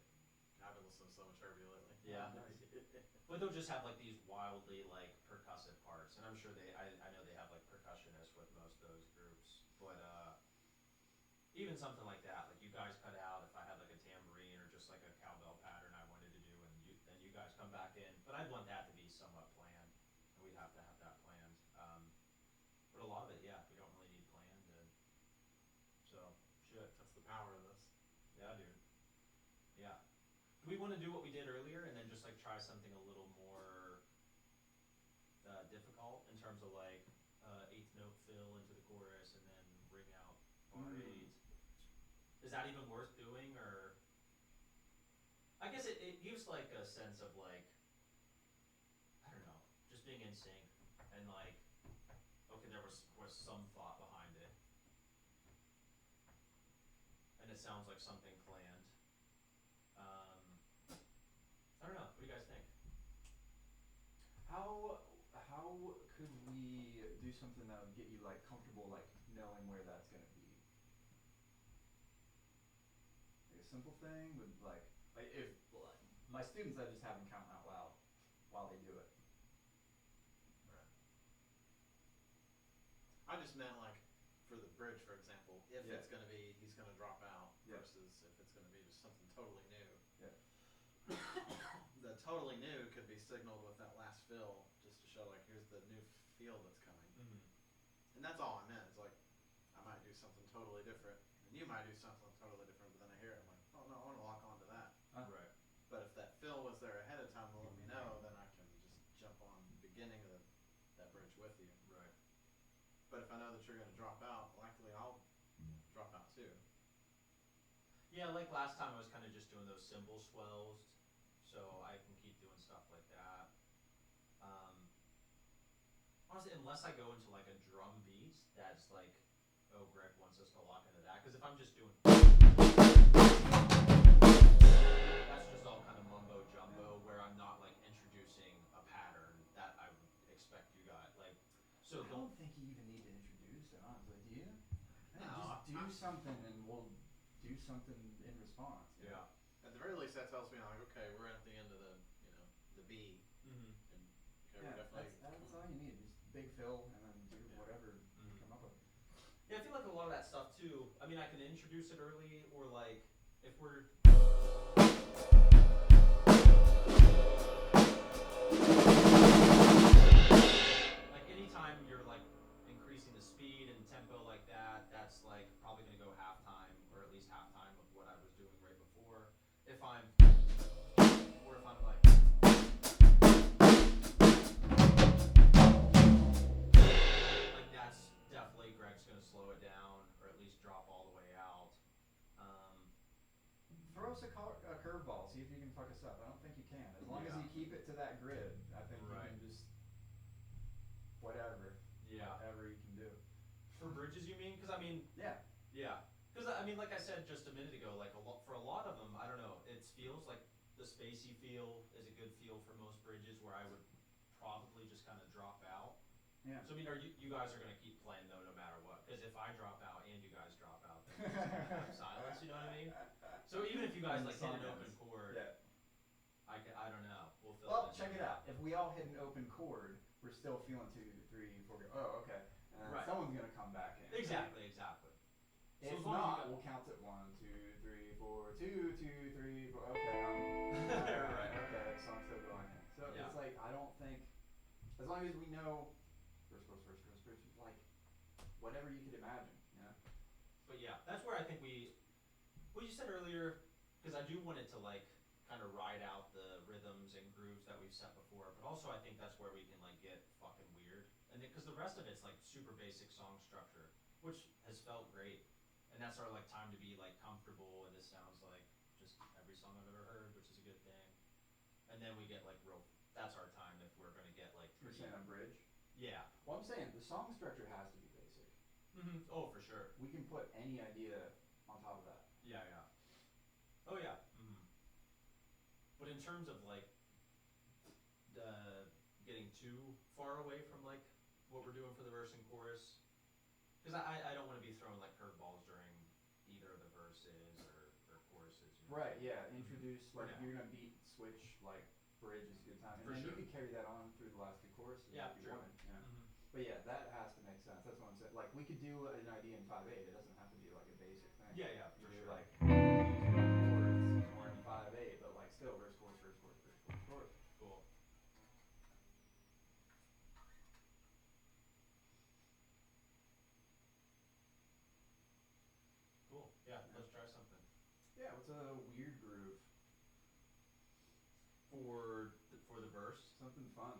I've been listening to so much Herbie lately. Yeah. Nice. But they'll just have like these wildly like percussive parts, and I'm sure I know they have like percussionists with most of those groups, but even something like that, like you guys cut out if I had like a tambourine or just like a cowbell pattern I wanted to do, and then you guys come back in, but I'd want that to be somewhat planned, and we'd have to have that planned. But a lot of it, yeah, we don't really need planned, and so shit. That's the power of this. Yeah, dude. Yeah. Do we want to do what we did earlier and then just like try something a little more difficult in terms of like 8th note fill into the chorus and then ring out bar 8? Is that even worth doing, or? I guess it gives like a sense of like, I don't know, just being in sync and like, okay, there was some thought behind it. And it sounds like something planned. I don't know. What do you guys think? How could we do something that would get you like comfortable, like knowing where that's gonna be? Like a simple thing with like if my students, I just have them count out loud while they do it. Right. I just meant like for the bridge, for example, if Yeah. it's gonna be he's gonna drop out Yeah. versus if it's gonna be just something totally new. Yeah. The totally new could be signaled with that last fill, just to show like here's the new feel that's coming. Mm-hmm. And that's all I meant. It's like I might do something totally different, and you might do something totally different. But then I hear it, I'm like, oh no, I want to lock onto that. Right. But if that fill was there ahead of time to let me know, then I can just jump on the beginning of that bridge with you. Right. But if I know that you're going to drop out, likely I'll drop out too. Yeah, like last time I was kind of just doing those cymbal swells, so I can keep doing stuff like that. Honestly, unless I go into like a drum beat, that's like, oh, Greg wants us to lock into that. Because if I'm just doing, that's just all kind of mumbo jumbo, where I'm not like introducing a pattern that I would expect you guys like. So I don't think you even need to introduce it, honestly. Do you? No, Just do something and we'll do something in response. You know? At the very least, that tells me like, okay, we're at the end of the B, Mm-hmm. and okay, Yeah, we're definitely. that's all you need. Just big fill and then do Yeah. whatever Mhm. you come up with. Yeah, I feel like a lot of that stuff too. I mean, I can introduce it early, or like if we're like anytime you're like increasing the speed and tempo like that, that's like probably gonna go halftime, or at least halftime of what I was doing right before. If I'm like that's definitely Greg's gonna slow it down, or at least drop all the way out. Throw us a curveball. See if you can fuck us up. I don't think you can. As long as Yeah. you keep it to that grid, I think Right. you can just whatever. Yeah. Whatever you can do. For bridges, you mean? Because I mean, mean, Yeah. yeah. Because, I mean, like I said just a minute ago, like, for a lot of them, I don't know, it feels like the spacey feel is a good feel for most bridges where I would probably just kind of drop out. Yeah. So, I mean, you guys are going to keep playing, though, no matter what. Because if I drop out and you guys drop out, then we're just going to have silence, you know what I mean? So even if you guys, And like, hit an silence. open chord, Yeah. I don't know. We'll fill Well, in. check it out. If we all hit an open chord, we're still feeling 2, 3, 4. Oh, okay. And then Right. someone's gonna come back in. Exactly. So If as long as you not, got- we'll count it 1, 2, 3, 4. 2, 2, 3, 4. Okay. Right. Okay. Song's still going in. So Yeah. it's like I don't think, as long as we know first chorus, like whatever you could imagine, you know. But yeah, that's where I think what you said earlier, because I do want it to like kind of ride out the rhythms and grooves that we've set before, but also I think that's where we can like get fucking weird, and because the rest of it's like super basic song structure, which has felt great, and that's our like time to be like comfortable, and this sounds like just every song I've ever heard, which is a good thing, and then we get like real. That's our time if we're gonna get like You're pretty. saying a bridge. Yeah. Well, I'm saying the song structure has to be basic. Oh, for sure. We can put any idea on top of that. Yeah. Oh yeah. But in terms of like getting too far away from like what we're doing for the verse and chorus, because I don't want to be throwing like curveballs during either of the verses or choruses. You know? Right. Yeah. Introduce like Yeah. if you're gonna beat switch like bridge is a good time, and For then sure. you could carry that on through the last 2 choruses Yeah, if you true. wanted. Yeah. But yeah, that has to make sense. That's what I'm saying. Like we could do an idea in 5/8. It doesn't have to be like a basic thing. Yeah, You for do sure. like chords more in 5/8, but like still verse chorus. Cool. Cool. Yeah, let's try something. Yeah. What's a weird groove? For the verse. Something fun.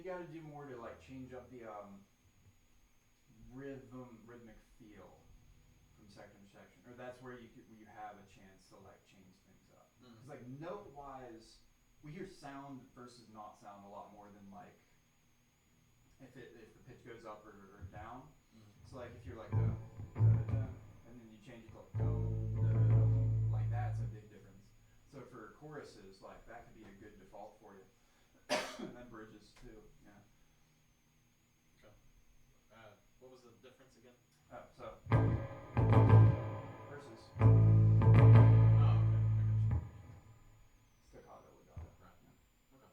you got to do more to like change up the rhythmic feel from section to section, or that's where you have a chance to like change things up. Because like note wise, we hear sound versus not sound a lot more than like if the pitch goes up or down. So like if you're like dun, dun, dun, and then you change it to like dun, dun, dun, like that's a big difference. So for choruses, like that could be a good default for you. And then bridges too, yeah. Okay. What was the difference again? So versus Oh, okay. I got you. staccato legato. Right. Yeah.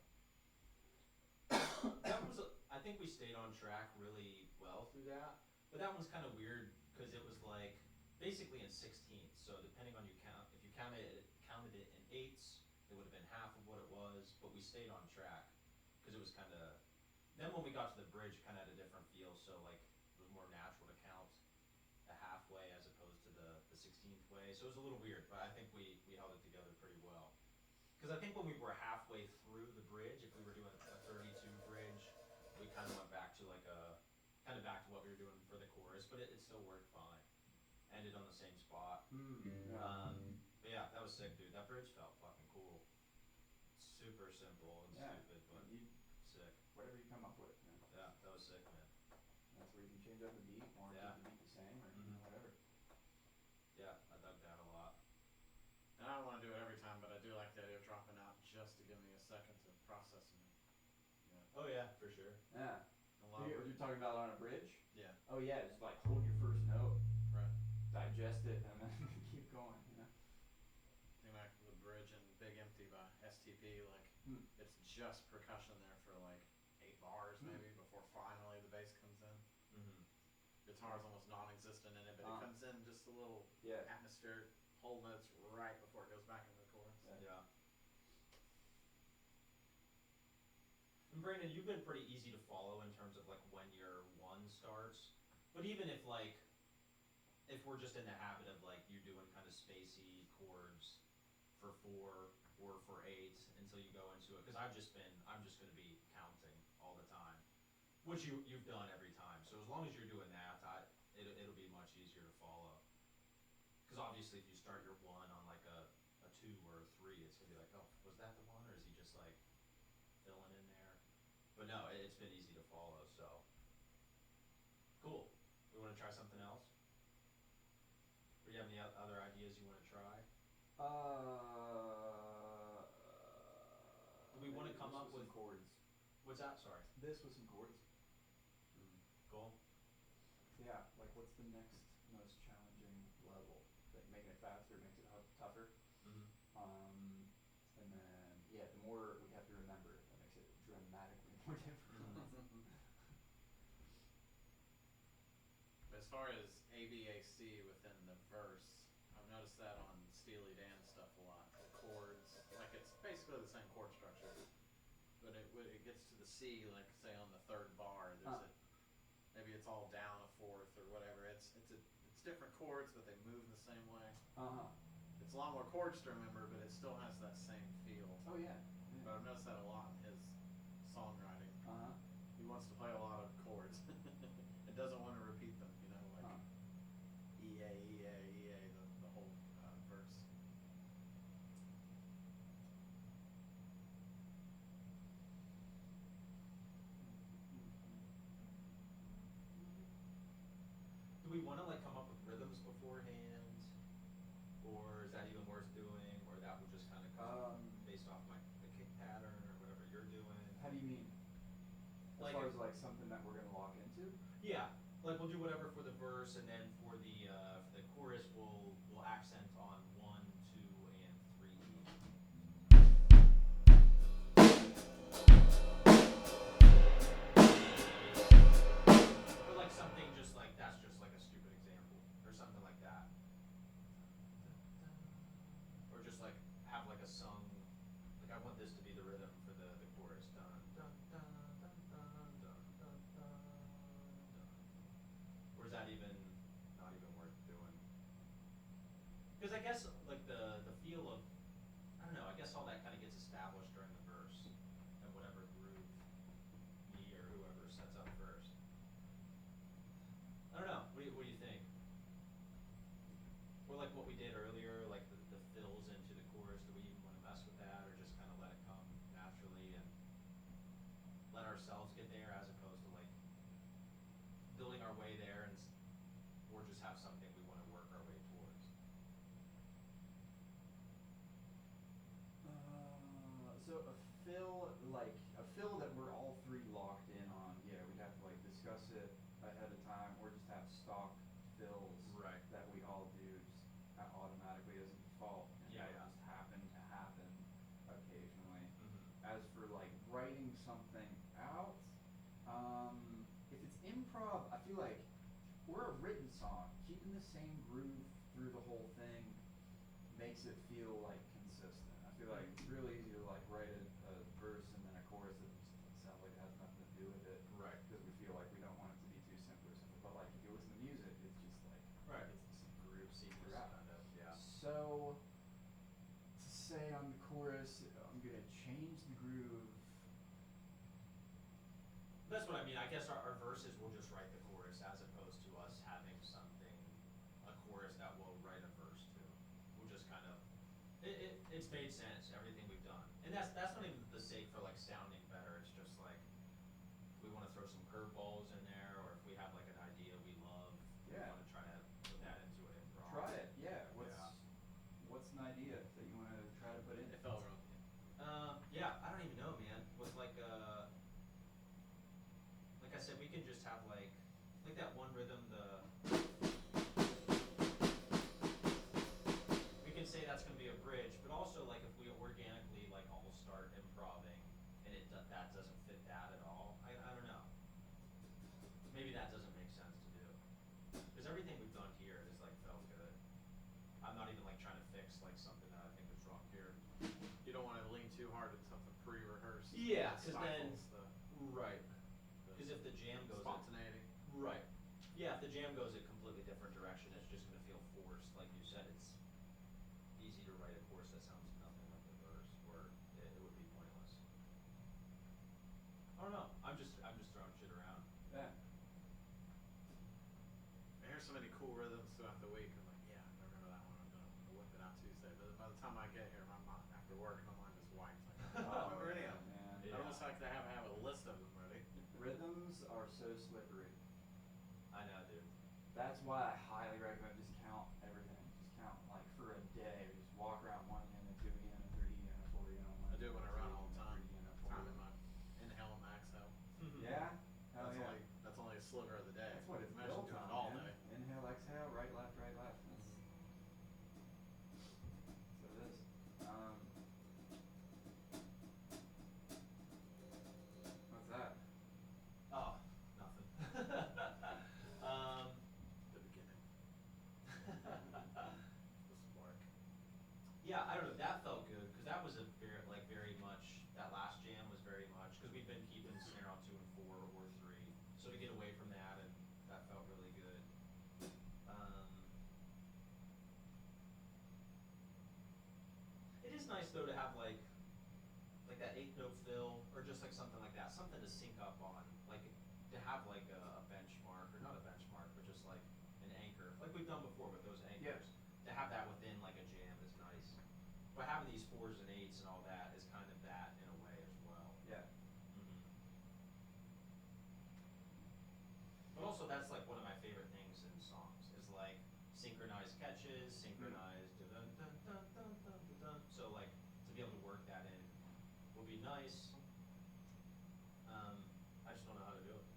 Okay. That was I think we stayed on track really well through that, but that one's kind of weird because it was like basically in 16ths. So depending on you count, if you counted it in eighths, it would have been half of what it was. But we stayed on track because it was kind of. Then when we got to the bridge, it kind of had a different feel. So like it was more natural to count the halfway as opposed to the 16th way. So it was a little weird, but I think we held it together pretty well. Because I think when we were halfway through the bridge, if we were doing a 32 bridge, we kind of went back to like back to what we were doing for the chorus, but it still worked fine. Ended on the same spot. Yeah. But yeah, that was sick, dude. That bridge felt fucking cool. Super simple and stupid, but sick. Whatever you come up with. Yeah, that was sick, man. That's where you can change up the beat or keep the beat the same or whatever. Yeah, I dug that a lot. And I don't want to do it every time, but I do like the idea of dropping out just to give me a second to process it. Yeah. Oh yeah, for sure. Yeah. You're talking about on a bridge? Yeah. Oh yeah, just like hold your first note. Right. Digest it and then keep going, you know? Think back to the bridge and Big Empty by STP, like it's just percussion there for like 8 bars maybe before finally the bass comes in. Guitar's almost non-existent in it, but it comes in just a little atmospheric whole notes right before it goes back into the chorus. Yeah. And Brandon, you've been pretty easy to follow in terms of like when your one starts. But even if like, if we're just in the habit of like you doing kind of spacey chords for 4 or for 8 until you go into it, because I'm just going to be counting all the time, which you've done every time. So as long as you're doing that, it'll be much easier to follow. Because obviously if you start your one on like a 2 or a 3, it's going to be like, oh, was that the one, or is he just like filling in there? But no, it's been easy to follow, so. Cool. We want to try something else? Or do you have any other ideas you want to try? Do we want to come up with chords? What's that? Sorry. This with some chords. Cool. Yeah, like what's the next most challenging level? Like making it faster makes it tougher. And then the more we have to remember, that makes it dramatically more difficult. As far as ABAC within the verse, I've noticed that on Steely Dan stuff a lot. The chords, like it's basically the same chord structure, but when it gets to the C, like say on the 3rd bar, there's maybe it's all down a 4th or whatever. It's different chords, but they move the same way. It's a lot more chords to remember, but it still has that same feel. Oh yeah. But I've noticed that a lot in his songwriting. He wants to play a lot of chords. It doesn't want to repeat them, you know, like E-A, E-A, E-A, the whole verse. Do we want to like come up with rhythms beforehand, or is that even worth doing, or that would just kind of come based off like the kick pattern or whatever you're doing? How do you mean? As Like far as like something that we're gonna lock into? Yeah, like we'll do whatever for the verse, and then for the chorus, we'll accent on 1, 2, and 3. Or like something just like that's just like a stupid example, or something like that. Or just like have like a sung, like I want this to be the rhythm for the chorus. Dun dun dun dun dun dun dun dun dun. Or is that even not even worth doing? Because I guess like the feel of, I don't know, I guess all that kind of gets established during the verse and whatever groove needs have something we want to work our way towards. So a fill that we're all three locked in on. Yeah, we'd have to like discuss it ahead of time, or just have stock fills Right. that we all do just automatically as a default, and Yeah, that yeah. just happen to happen occasionally. Mm-hmm. As for like writing something out, if it's improv, I feel like or a written song, keeping the same groove through the whole thing makes it feel like consistent. I feel like it's real easy to like write a verse and then a chorus that just sounds like it has nothing to do with it. Right. Because we feel like we don't want it to be too simple or something. But like if you listen to music, it's just like Right. it's the same groove Seamless throughout. kind of, yeah. So to say on the chorus, I'm gonna change the groove. That's what I mean. I guess our verses will just write the chorus as opposed to us having something, a chorus that we'll write a verse to. We'll just kind of, it's made sense, everything we've done. And that's not even the sake for like sounding better. It's just like, we want to throw some curveballs in there, or if we have like an idea we love, we Yeah. want to try to put that into an improv. Try it, yeah. Yeah. What's an idea that you wanna try to put in? It felt wrong. Yeah, I don't even know, man. With like I said, we can just have like that one rhythm, we can say that's gonna be a bridge, but also like if we organically like all start improving and that doesn't fit that at all, I don't know. Maybe that doesn't make sense to do. Because everything we've done here is like felt good. I'm not even like trying to fix like something that I think is wrong here. You don't want to lean too hard into something pre-rehearsed. Yeah, 'cause then- Stifles Right. the Because if the jam goes spontaneity. Right. Yeah, if the jam goes a completely different direction, it's just gonna feel forced. Like you said, it's easy to write a chorus that sounds nothing like the verse, or it would be pointless. I don't know. I'm just throwing shit around. Yeah. I hear so many cool rhythms throughout the week. I'm like, yeah, I remember that one. I'm gonna whip it out Tuesday. But by the time I get here, my mind, after work, my mind is wiped. Like, I don't remember any of them. Man. I almost like to have a list of them ready. Rhythms are so slippery. I know, dude. That's why I highly recommend just count everything. Just count like for a day. Just walk around 1 unit, 2 unit, 3 unit, 4 unit, 1 I do it when I run all the time. 3 unit, 4 Time in unit. my inhale and exhale. Yeah? Hell That's yeah. that's only a sliver of the day. That's what it's Imagine built doing on, it all man. day. Inhale, exhale, right, left, right, left. That's so it is. What's that? Oh, nothing. The beginning. The spark. Yeah, I don't know. That felt good because that was a very much. That last jam was very much because we've been keeping snare on 2 and 4 or 3, so to get away from that and that felt really good. It is nice though to have like that 8th note fill or just like something like that, something to sync up on, like to have like a benchmark or not a benchmark, but just like an anchor, like we've done before with those anchors. To have that within like a jam is nice. But having these 4s and 8s and all that is kind of that in a way as well. Yeah. Mm-hmm. But also that's like one of my favorite things in songs is like synchronized catches, synchronized dun dun dun dun dun dun dun. So like to be able to work that in would be nice. I just don't know how to do it.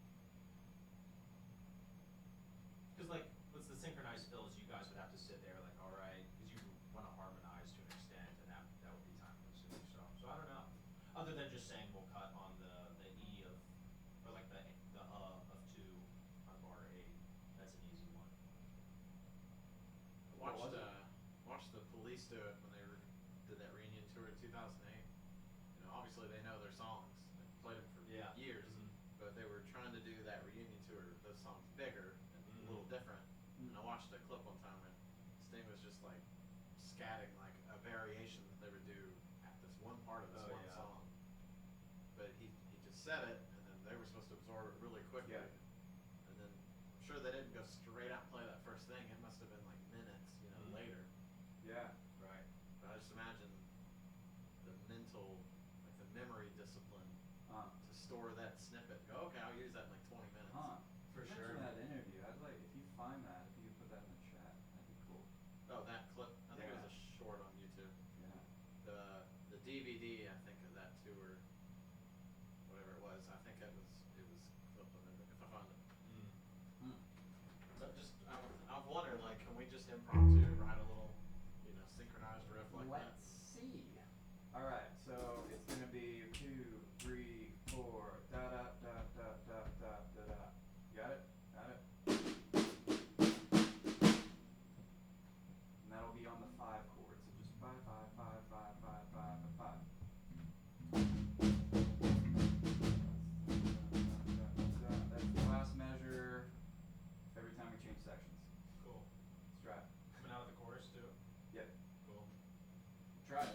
Because like with the synchronized fills, you guys would have to sit there like, all right, because you want to harmonize to an extent, and that would be time consuming. So I don't know. Other than just saying we'll cut on the E of, or like the of 2 on bar 8. That's an easy one. Watched the Police do it when they did that reunion tour in 2008. You know, obviously they know their songs. They played them for Yeah. years, Mhm. but they were trying to do that reunion tour, those songs bigger and a little different. And I watched a clip one time and Sting was just like scatting like a variation that they would do at this one part of this one yeah. song. But he just said it, and then they were supposed to absorb it really quickly. Yeah. And then I'm sure they didn't go straight out and play that first thing. It must have been like minutes, later. Yeah. Right. But I just imagine the mental, like the memory discipline to store that snippet. Go, okay, I'll use that in like 20 minutes. Huh. For You sure. mentioned that interview. I'd like if you find that, if you could put that in the DVD, I think of that too, or whatever it was. I think it was clipped on it, if I find it. Mm. But just, I've wondered, like, can we just impromptu write a little, synchronized riff like that? Let's see. All right, so it's gonna be 2, 3, 4. Da da da da da da da da. Got it? Got it? And that'll be on the 5 chord. So just 5, 5, 5, 5, 5, 5, 5. That's the last measure every time we change sections. Cool. Let's try it. Coming out of the chorus too. Yep. Cool. Try it.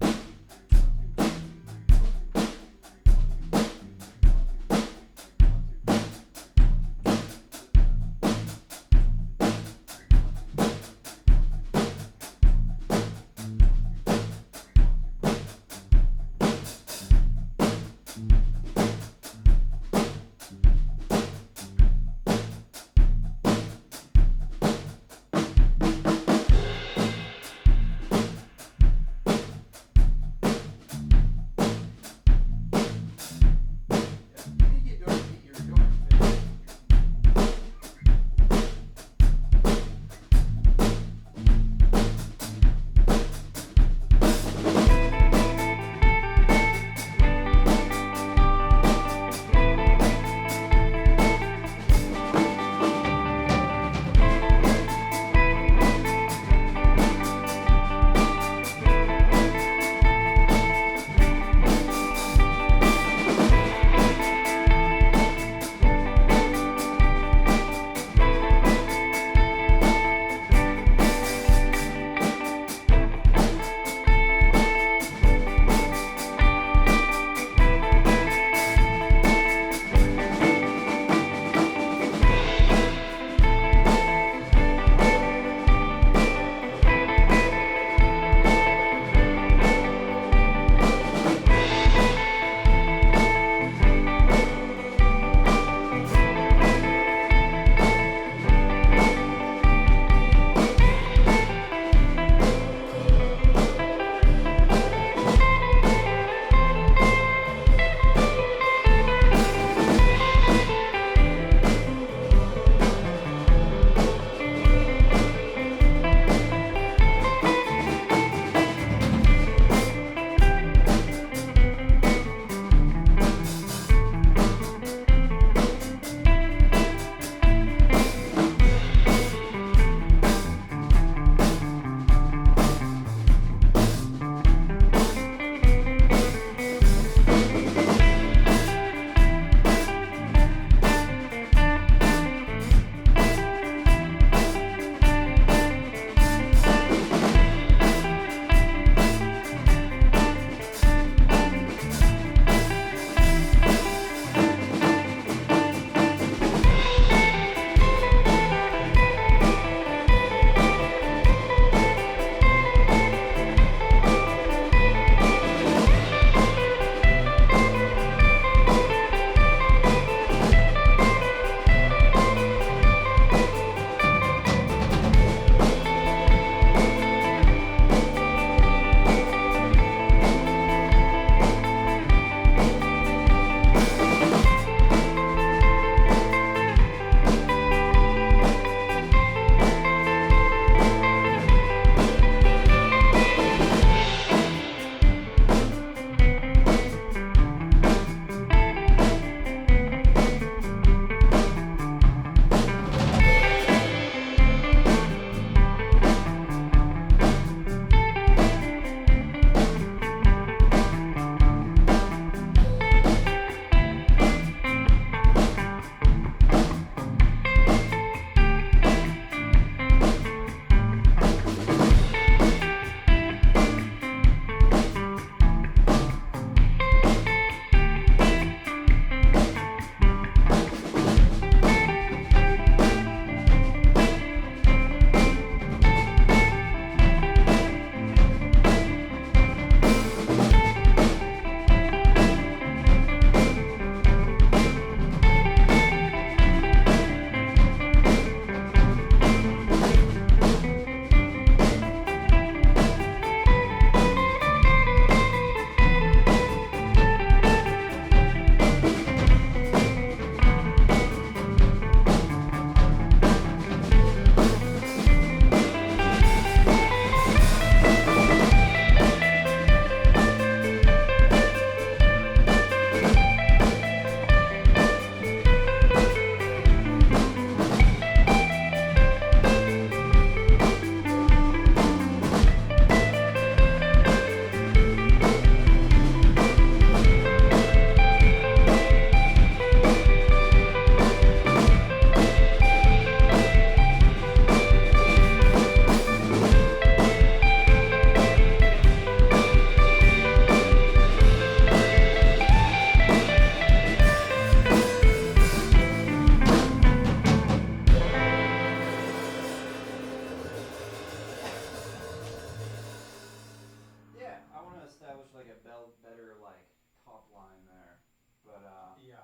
a better like top line there, but Yeah.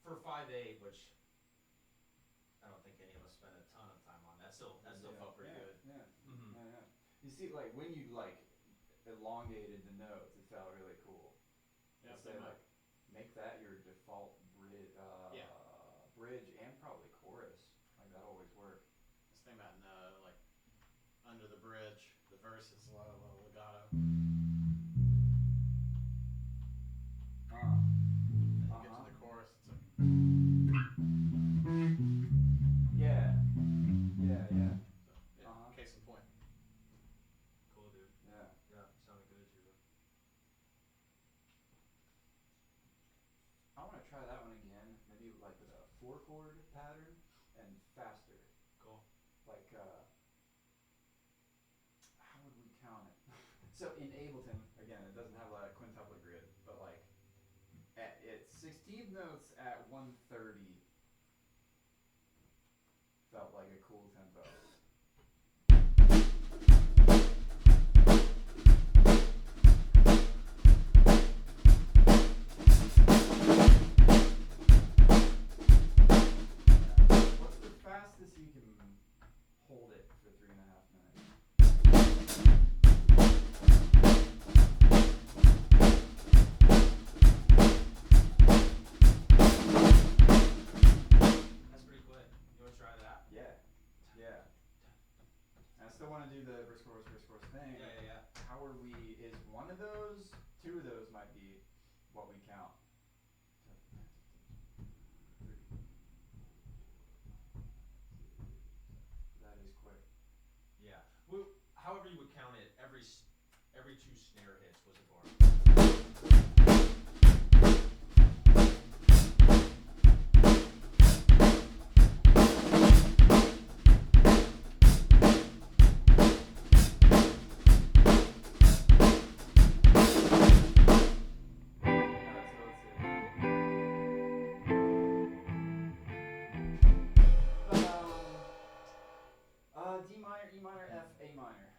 For 5/8, which I don't think any of us spent a ton of time on. That still felt pretty good. Yeah. Mm-hmm. Yeah. You see, like when you like elongated the notes, it felt really cool. Yeah, Say like make that your default bridge, Yeah. bridge and probably chorus. Like that always work. This thing about like under the bridge, the verse is a lot of legato. Then you get to the chorus, it's like yeah. So case in point. Cool, dude. Yeah. Yeah, sounded good, Juba. I want to try that one again. Maybe like with a 4-chord pattern and faster. Cool. Like how would we count it? So in Ableton, again, it doesn't have a quintuplet grid, but like at its 16th notes at 130 felt like a cool tempo. What's the fastest you can hold it for 3.5 minutes? That's pretty quick. You want to try that? Yeah. I still want to do the verse chorus thing. Yeah. How are we? Is one of those, two of those might be what we count. That is quick. Yeah. Well, however you would count it, every 2 snare hits was a bar. D minor, E minor, F, A minor.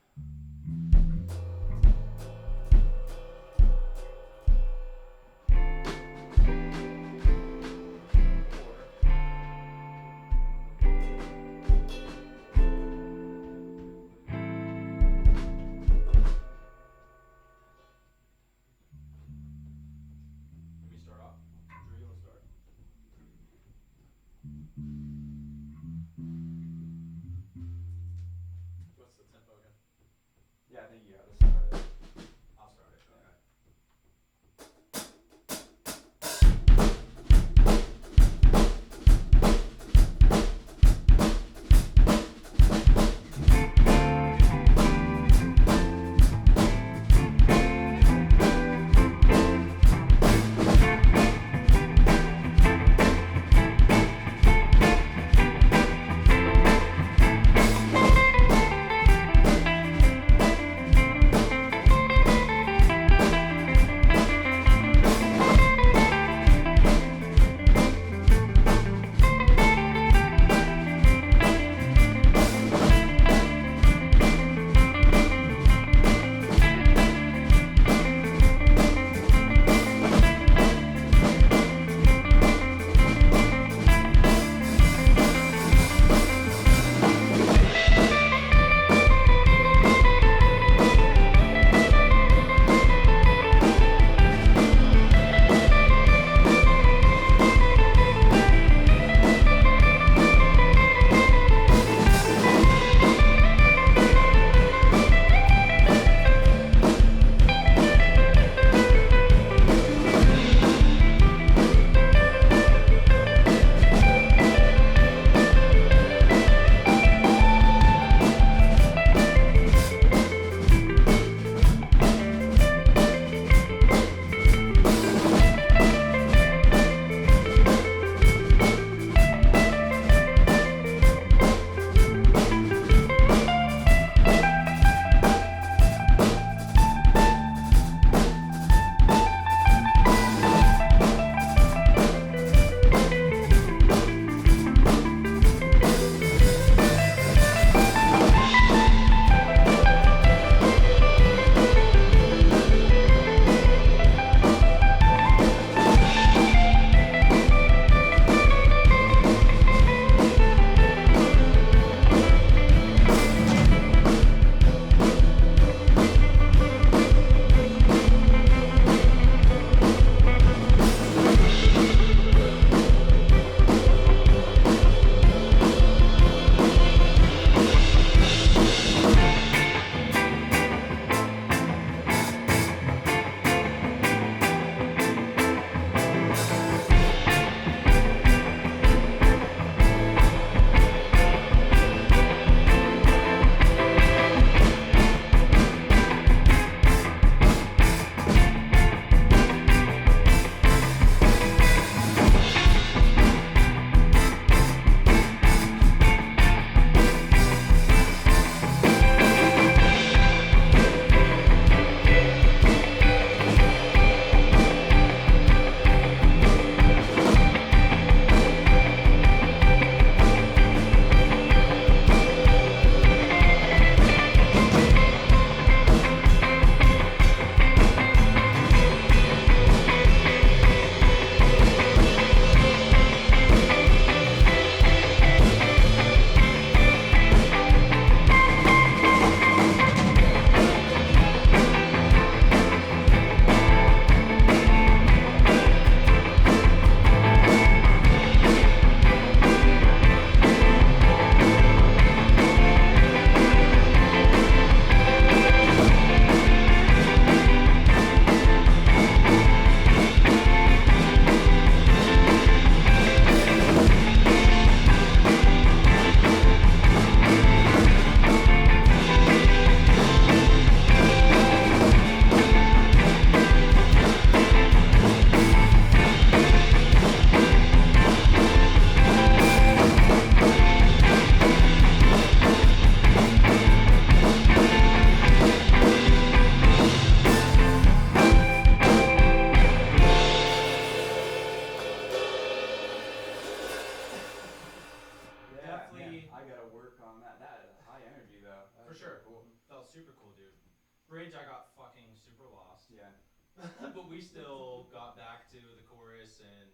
super lost. Yeah. But we still got back to the chorus and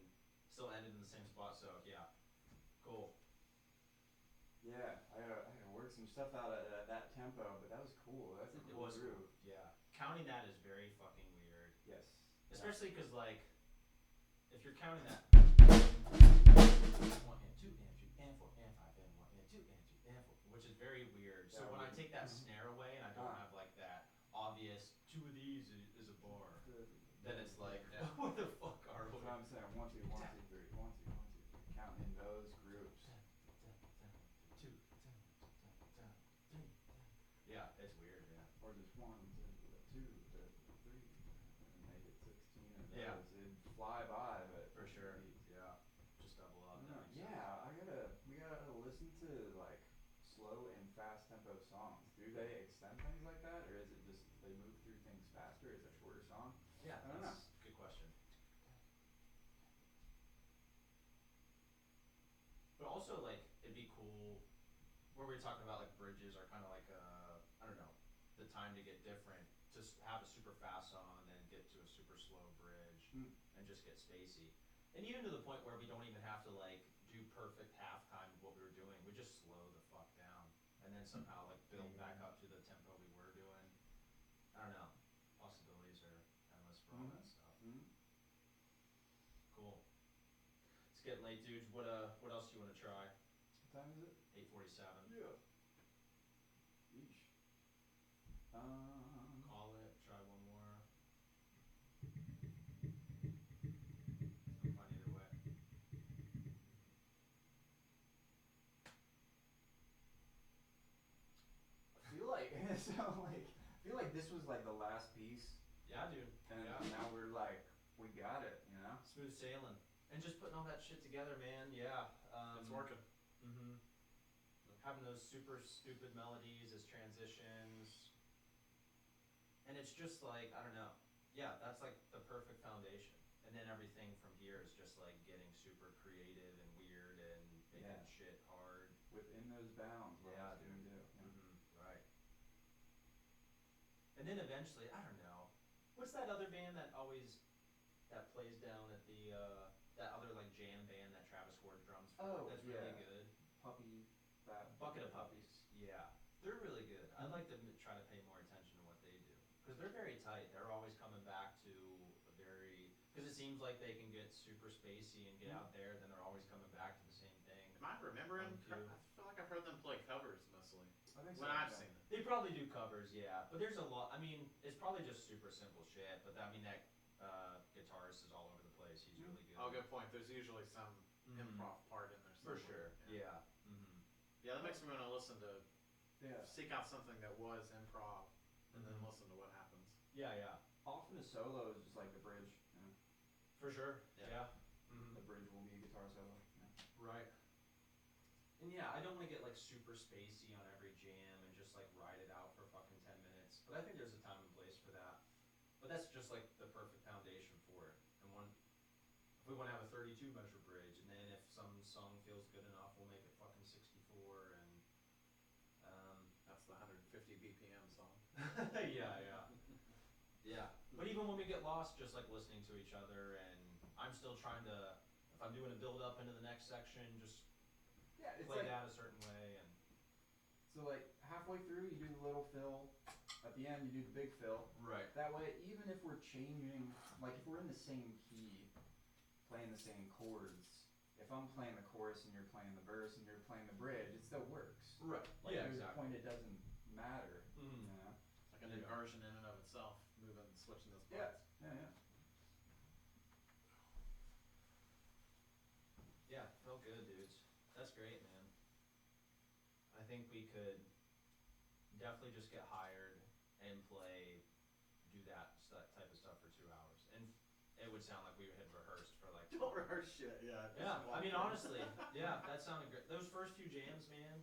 still ended in the same spot. So yeah, cool. Yeah, I gotta work some stuff out at that tempo, but that was cool. That's a It cool was groove. cool. Yeah, counting that is very fucking weird. Yes. Especially because like, if you're counting that 1 and 2 and 3 and 4 and 5 and 1 and 2 and 3 and 4, which is very weird. So Yeah, when I weird. take that snare away and I don't have like that obvious 2 of these is a bar, then it's like, what the fuck are we? That's what I'm saying. 1, 2, 1, 2, 3. 1, 2, 1, 2, 3. Counting in those groups. 2, 3. Yeah, it's weird. Yeah. Or just 1 to 2 to 3, and make it 16 of those. Yeah. It'd fly by, but For sure. Yeah. Just double up. I don't know. Yeah, we gotta listen to like slow and fast tempo songs. Do they extend things like that, or is it just they move through things faster? It's a shorter song. Yeah, I don't know. that's a good question. But also, like, it'd be cool. Where we were talking about like bridges are kind of like I don't know, the time to get different. Just have a super fast song and then get to a super slow bridge and just get spacey. And even to the point where we don't even have to like do perfect halftime of what we were doing. We just slow the fuck down and then somehow like build back up to the tempo we were doing. I don't know. Possibilities are endless for all that stuff. Cool. It's getting late, dudes. What else do you want to try? What time is it? 8:47. Yeah. Eesh. Call it. Try one more. I'm fine either way. I feel like I feel like this was like the last piece, Yeah, dude. and Yeah. now we're like we got it, you know. Smooth sailing. And just putting all that shit together, man. Yeah. It's working. Mm-hmm. Having those super stupid melodies as transitions. And it's just like, I don't know. Yeah, that's like the perfect foundation. And then everything from here is just like getting super creative and weird and making Yeah. shit hard. Within those bounds, what Yeah, else can we dude. do? Yeah. Right. And then eventually, I don't know. What's that other band that plays down at the that other like jam band that Travis Ward drums for? Oh, That's yeah. really good. Puppy, that Bucket of Puppies. Yeah, they're really good. I'd like to try to pay more attention to what they do because they're very tight. They're always coming back to a very because it seems like they can get super spacey and get out there. Then they're always coming back to the same thing. Am I remembering? On cue. I feel like I've heard them play covers mostly. I think When so, I've yeah. seen them. They probably do covers, yeah. But there's a lot. I mean, it's probably just super simple shit. But I mean, that guitarist is all over the place. He's really good. Oh, good point. There's usually some improv part in there For somewhere. sure. Yeah. Mm-hmm. Yeah, that makes me want to listen to, Yeah. seek out something that was improv, and then listen to what happens. Yeah, yeah. Often a solo is just like the bridge, you know. For sure. Yeah. Yeah. Mm-hmm. The bridge will be a guitar solo. Yeah. Right. And yeah, I don't want to get like super spacey on every jam and just like ride it out for fucking 10 minutes. But I think there's a time and place for that. But that's just like the perfect foundation for it. And if we want to have a 32 measure bridge, and then if some song feels good enough, we'll make it fucking 64 and That's the 150 BPM song. yeah, yeah. Yeah. But even when we get lost, just like listening to each other, and I'm still trying to, if I'm doing a build up into the next section, just Yeah, it's play like that a certain way. And so like halfway through you do the little fill, at the end you do the big fill. right. That way, even if we're changing, like if we're in the same key, playing the same chords, if I'm playing the chorus and you're playing the verse and you're playing the bridge, it still works. Right. Like Yeah, there's a exactly. point it doesn't matter, Mhm. you know. Like an inversion in and of itself, moving, switching those Yeah. parts. Yeah. Yeah, felt good, dudes. That's great, man. I think we could definitely just get hired and do that type of stuff for 2 hours. And it would sound like we had rehearsed for like 2 Don't hours. rehearse shit, yeah. Yeah, I mean, honestly, yeah, that sounded great. Those first few jams, man,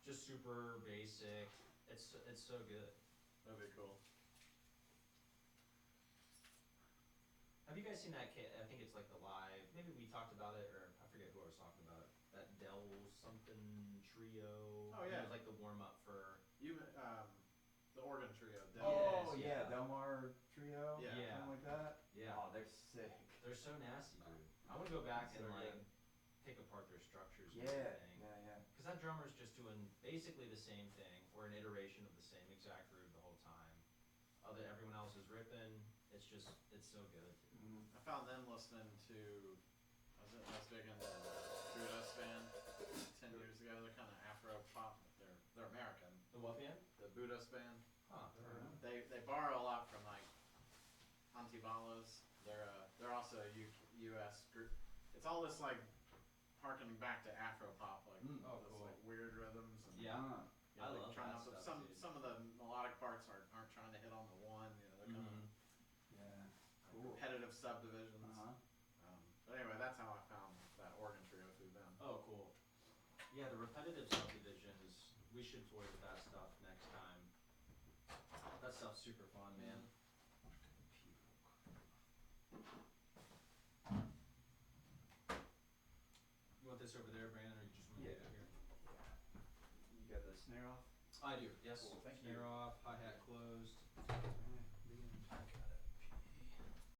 just super basic. It's so good. That'd be cool. Have you guys seen that kid? I think it's like the live. Maybe we talked about it, or I forget who I was talking about. That Del something trio. Oh, yeah. It was like the warm up for. You, the organ trio. Oh Yes, yeah, yeah. Delmar They're so nasty, dude. I want to go back and So like good. take apart their structures and Yeah, everything. yeah. Because that drummer's just doing basically the same thing or an iteration of the same exact groove the whole time. Everyone else is ripping. It's so good. Mm-hmm. I found them listening to, I was big into Buddha band 10 years ago. They're kind of Afro pop, but they're American. The what band? The Buddha band. Huh. They borrow a lot from like Antibalas. They're also a U.S. group. It's all this like harkening back to Afro pop, like Oh, this cool. like weird rhythms and Yeah. you know, I like love trying that to, stuff, dude. some of the melodic parts aren't trying to hit on the one. You know, they're kind of Yeah. Cool. repetitive subdivisions. Uh-huh. But anyway, that's how I found that organ trio through them. Oh, cool. Yeah, the repetitive subdivisions. We should toy with that stuff next time. That stuff's super fun, man. You want this over there, Brandon, or you just want to leave it here? You got the snare off? I do. Yes. Cool, thank you. Snare off. Hi hat closed.